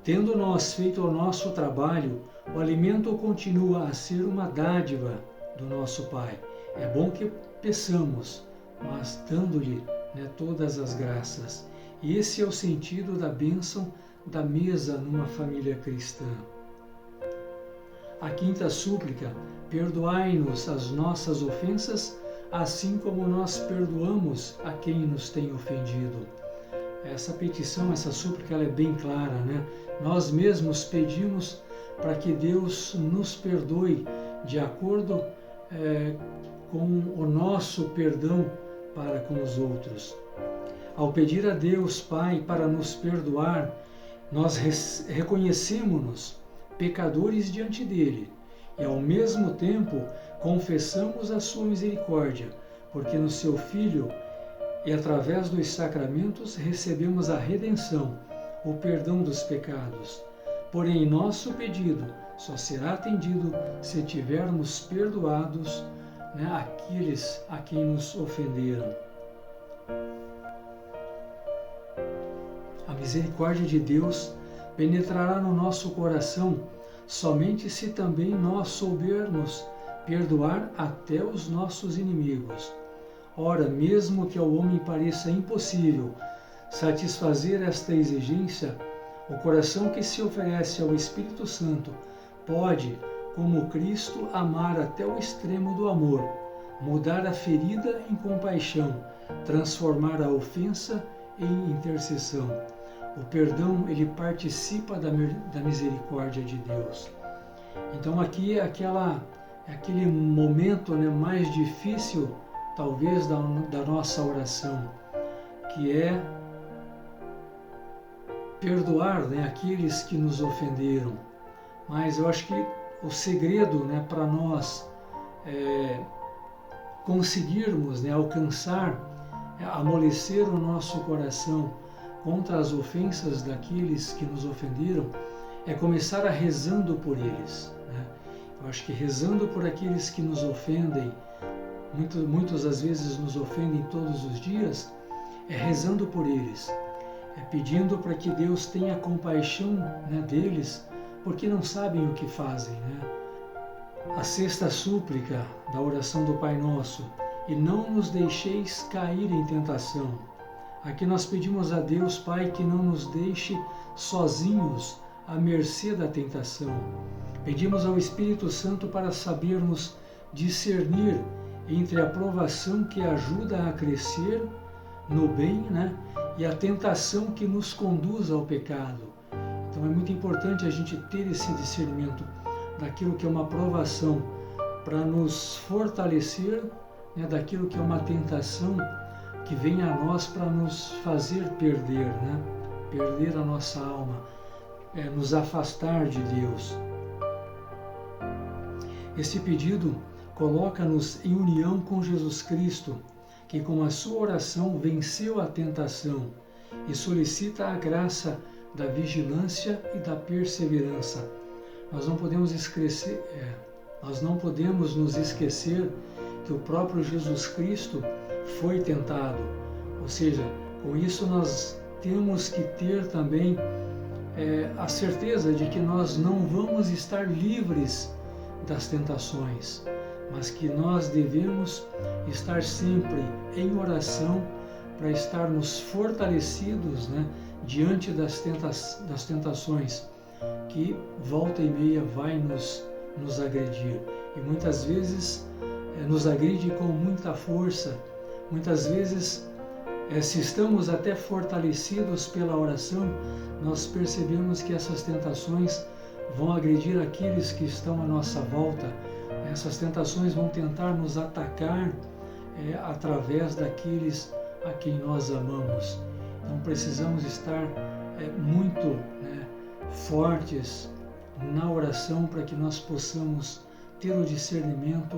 Tendo nós feito o nosso trabalho, o alimento continua a ser uma dádiva do nosso Pai. É bom que peçamos, mas dando-lhe, né, todas as graças. E esse é o sentido da bênção da mesa numa família cristã. A quinta súplica: perdoai-nos as nossas ofensas, assim como nós perdoamos a quem nos tem ofendido. Essa petição, essa súplica, ela é bem clara, né? Nós mesmos pedimos para que Deus nos perdoe de acordo com o nosso perdão para com os outros. Ao pedir a Deus Pai para nos perdoar, nós reconhecemos-nos pecadores diante dele e ao mesmo tempo confessamos a sua misericórdia, porque no seu Filho e através dos sacramentos recebemos a redenção, o perdão dos pecados. Porém, nosso pedido só será atendido se tivermos perdoados, né, aqueles a quem nos ofenderam. A misericórdia de Deus penetrará no nosso coração somente se também nós soubermos perdoar até os nossos inimigos. Ora, mesmo que ao homem pareça impossível satisfazer esta exigência, o coração que se oferece ao Espírito Santo pode, como Cristo, amar até o extremo do amor, mudar a ferida em compaixão, transformar a ofensa em intercessão. O perdão, ele participa da misericórdia de Deus. Então aqui é aquele momento, né, mais difícil, talvez, da nossa oração, que é perdoar, né, aqueles que nos ofenderam. Mas eu acho que o segredo, né, para nós conseguirmos, né, alcançar, amolecer o nosso coração contra as ofensas daqueles que nos ofenderam, é começar a rezando por eles, né? Eu acho que rezando por aqueles que nos ofendem, muitas das vezes nos ofendem todos os dias, é rezando por eles, é pedindo para que Deus tenha compaixão, né, deles, porque não sabem o que fazem, né? A sexta súplica da oração do Pai Nosso: e não nos deixeis cair em tentação. Aqui nós pedimos a Deus Pai que não nos deixe sozinhos à mercê da tentação. Pedimos ao Espírito Santo para sabermos discernir entre a provação que ajuda a crescer no bem, né, e a tentação que nos conduz ao pecado. Então é muito importante a gente ter esse discernimento daquilo que é uma provação para nos fortalecer, né, daquilo que é uma tentação que vem a nós para nos fazer perder, né? Perder a nossa alma, nos afastar de Deus. Esse pedido coloca-nos em união com Jesus Cristo, que com a sua oração venceu a tentação e solicita a graça da vigilância e da perseverança. Nós não podemos nos esquecer que o próprio Jesus Cristo foi tentado. Ou seja, com isso nós temos que ter também a certeza de que nós não vamos estar livres das tentações, mas que nós devemos estar sempre em oração para estarmos fortalecidos, né, diante das tentações que volta e meia vai nos agredir. E muitas vezes nos agride com muita força. Muitas vezes, se estamos até fortalecidos pela oração, nós percebemos que essas tentações vão agredir aqueles que estão à nossa volta. Essas tentações vão tentar nos atacar através daqueles a quem nós amamos. Então precisamos estar muito fortes na oração para que nós possamos ter o discernimento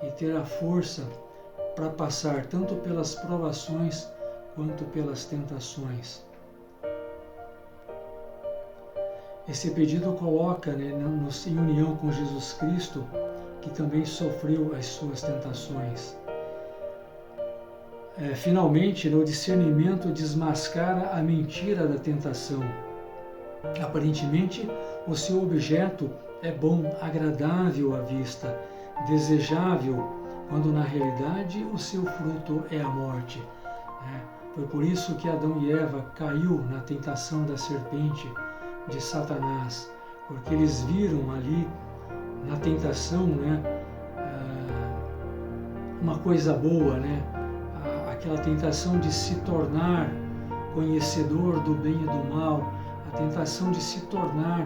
e ter a força para passar tanto pelas provações quanto pelas tentações. Esse pedido coloca, né, em união com Jesus Cristo, que também sofreu as suas tentações. Finalmente, o discernimento desmascara a mentira da tentação. Aparentemente, o seu objeto é bom, agradável à vista, desejável, quando na realidade o seu fruto é a morte. Foi por isso que Adão e Eva caiu na tentação da serpente de Satanás, porque eles viram ali na tentação, né, uma coisa boa, né, aquela tentação de se tornar conhecedor do bem e do mal, a tentação de se tornar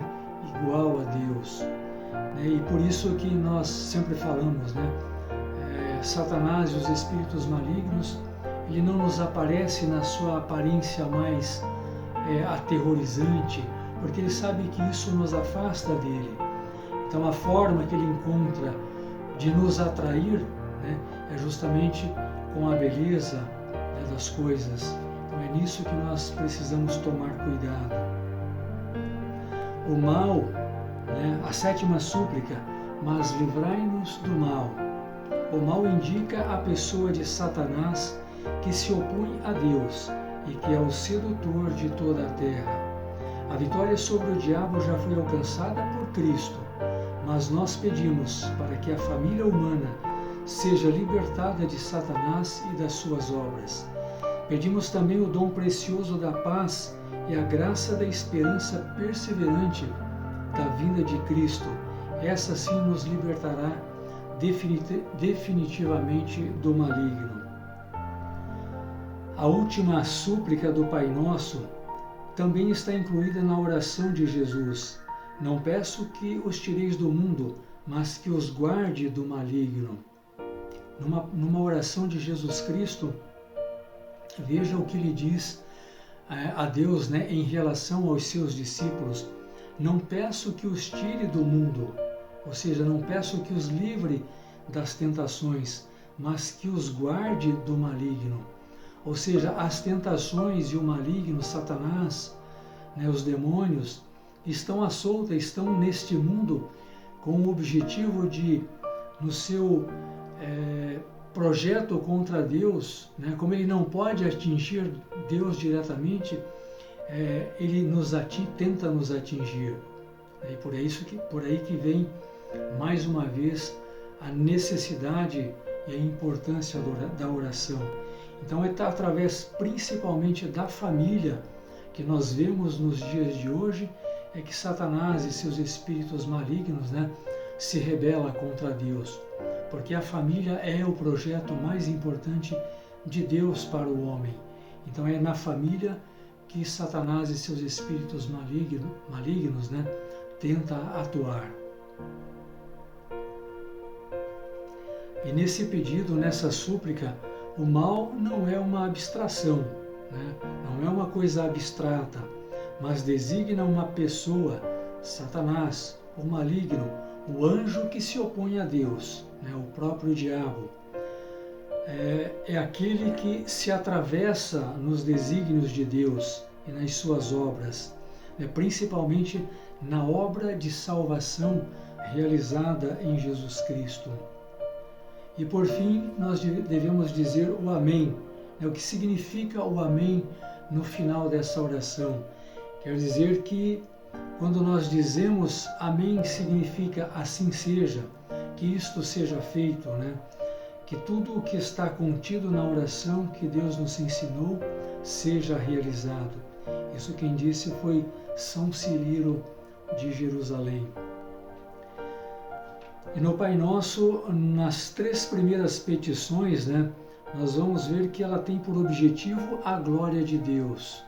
igual a Deus. E por isso que nós sempre falamos, né, Satanás e os espíritos malignos, ele não nos aparece na sua aparência mais aterrorizante, porque ele sabe que isso nos afasta dele. Então a forma que ele encontra de nos atrair, né, é justamente com a beleza, né, das coisas. Então é nisso que nós precisamos tomar cuidado. O mal, né, a sétima súplica, mas livrai-nos do mal. O mal indica a pessoa de Satanás que se opõe a Deus e que é o sedutor de toda a terra. A vitória sobre o diabo já foi alcançada por Cristo, mas nós pedimos para que a família humana seja libertada de Satanás e das suas obras. Pedimos também o dom precioso da paz e a graça da esperança perseverante da vinda de Cristo. Essa sim nos libertará definitivamente do maligno. A última súplica do Pai Nosso também está incluída na oração de Jesus. Não peço que os tireis do mundo, mas que os guarde do maligno. Numa oração de Jesus Cristo, veja o que ele diz a Deus, né, em relação aos seus discípulos. Não peço que os tire do mundo, ou seja, não peço que os livre das tentações, mas que os guarde do maligno. Ou seja, as tentações e o maligno, Satanás, né, os demônios, estão à solta, estão neste mundo com o objetivo de, no seu projeto contra Deus, né, como ele não pode atingir Deus diretamente, ele tenta nos atingir. E por aí que vem, mais uma vez, a necessidade e a importância da oração. Então é através principalmente da família que nós vemos nos dias de hoje é que Satanás e seus espíritos malignos, né, se rebela contra Deus, porque a família é o projeto mais importante de Deus para o homem. Então é na família que Satanás e seus espíritos malignos, né, tenta atuar. E nesse pedido, nessa súplica, o mal não é uma abstração, né? Não é uma coisa abstrata, mas designa uma pessoa, Satanás, o maligno, o anjo que se opõe a Deus, né? O próprio diabo. É aquele que se atravessa nos desígnios de Deus e nas suas obras, né? Principalmente na obra de salvação realizada em Jesus Cristo. E por fim, nós devemos dizer o Amém. O que significa o Amém no final dessa oração? Quer dizer que quando nós dizemos Amém, significa assim seja, que isto seja feito, né? Que tudo o que está contido na oração que Deus nos ensinou seja realizado. Isso quem disse foi São Cirilo de Jerusalém. E no Pai Nosso, nas 3 primeiras petições, né, nós vamos ver que ela tem por objetivo a glória de Deus,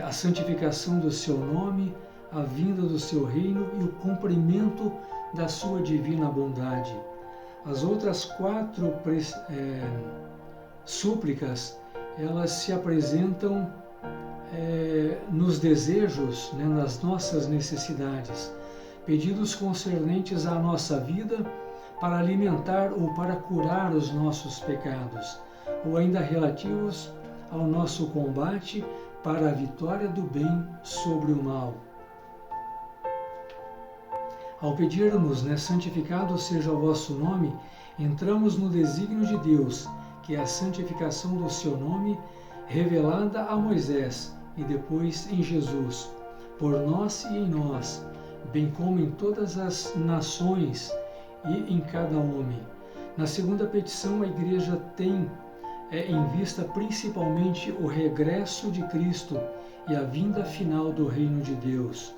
a santificação do seu nome, a vinda do seu reino e o cumprimento da sua divina bondade. As outras 4 súplicas, elas se apresentam nos desejos, né, nas nossas necessidades. pedidos concernentes à nossa vida para alimentar ou para curar os nossos pecados, ou ainda relativos ao nosso combate para a vitória do bem sobre o mal. Ao pedirmos, santificado seja o vosso nome, entramos no desígnio de Deus, que é a santificação do seu nome, revelada a Moisés e depois em Jesus, por nós e em nós, bem como em todas as nações e em cada homem. Na segunda petição, a Igreja tem em vista principalmente o regresso de Cristo e a vinda final do reino de Deus.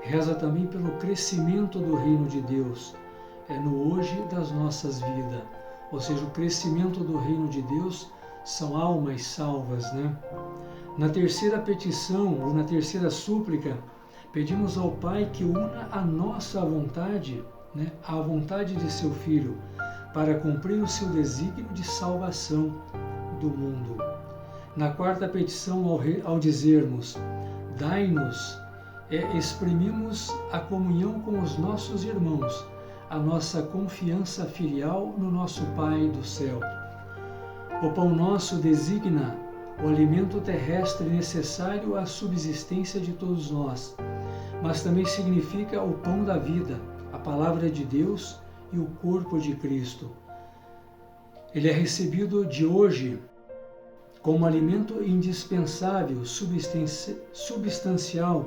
Reza também pelo crescimento do reino de Deus, no hoje das nossas vidas. Ou seja, o crescimento do reino de Deus são almas salvas, Na terceira petição, ou na terceira súplica, pedimos ao Pai que una a nossa vontade, à vontade de seu Filho, para cumprir o seu desígnio de salvação do mundo. Na quarta petição, ao dizermos, dai-nos, exprimimos a comunhão com os nossos irmãos, a nossa confiança filial no nosso Pai do céu. O pão nosso designa o alimento terrestre necessário à subsistência de todos nós, mas também significa o pão da vida, a palavra de Deus e o corpo de Cristo. Ele é recebido de hoje como alimento indispensável, substancial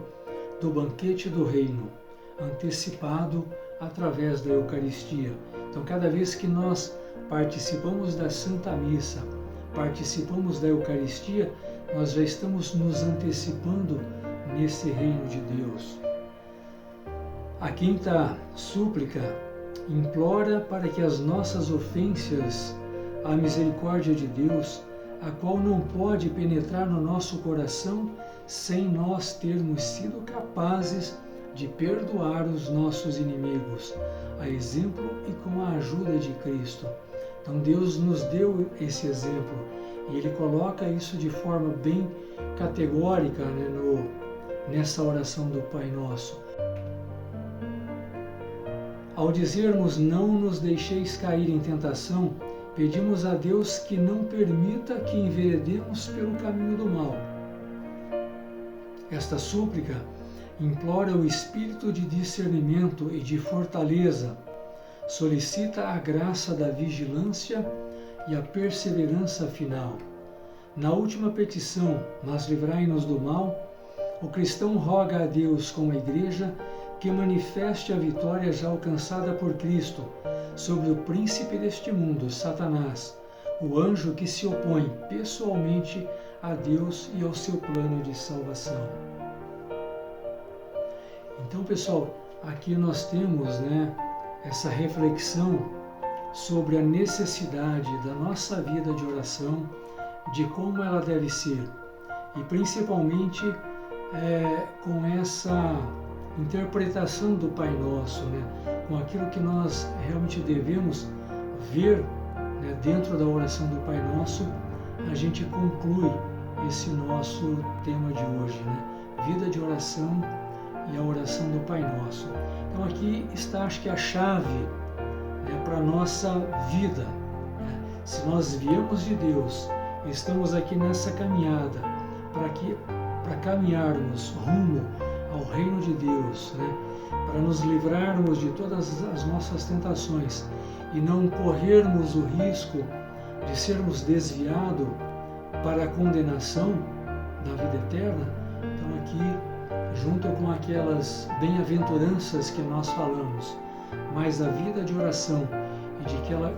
do banquete do reino, antecipado através da Eucaristia. Então, cada vez que nós participamos da Santa Missa, participamos da Eucaristia, nós já estamos nos antecipando nesse reino de Deus. A quinta súplica implora para que as nossas ofensas à misericórdia de Deus, a qual não pode penetrar no nosso coração sem nós termos sido capazes de perdoar os nossos inimigos, a exemplo e com a ajuda de Cristo. Então Deus nos deu esse exemplo e Ele coloca isso de forma bem categórica nessa oração do Pai Nosso. Ao dizermos não nos deixeis cair em tentação, pedimos a Deus que não permita que enveredemos pelo caminho do mal. Esta súplica implora o espírito de discernimento e de fortaleza, solicita a graça da vigilância e a perseverança final. Na última petição, mas livrai-nos do mal, o cristão roga a Deus com a Igreja que manifeste a vitória já alcançada por Cristo sobre o príncipe deste mundo, Satanás, o anjo que se opõe pessoalmente a Deus e ao seu plano de salvação. Então, pessoal, aqui nós temos essa reflexão sobre a necessidade da nossa vida de oração, de como ela deve ser, e principalmente com essa interpretação do Pai Nosso, com aquilo que nós realmente devemos ver dentro da oração do Pai Nosso, a gente conclui esse nosso tema de hoje, vida de oração e a oração do Pai Nosso. Então aqui está, acho que a chave para a nossa vida. Se nós viemos de Deus, estamos aqui nessa caminhada para caminharmos rumo ao reino de Deus, para nos livrarmos de todas as nossas tentações e não corrermos o risco de sermos desviados para a condenação da vida eterna. Então aqui, junto com aquelas bem-aventuranças que nós falamos, mas a vida de oração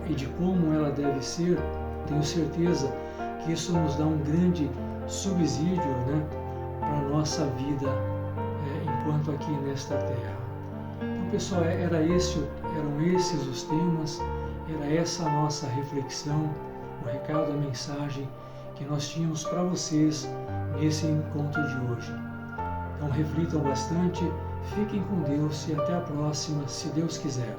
e de como ela deve ser, tenho certeza que isso nos dá um grande subsídio para a nossa vida enquanto aqui nesta terra. Então, pessoal, eram esses os temas, era essa a nossa reflexão, o recado, a mensagem que nós tínhamos para vocês nesse encontro de hoje. Então reflitam bastante, fiquem com Deus e até a próxima, se Deus quiser.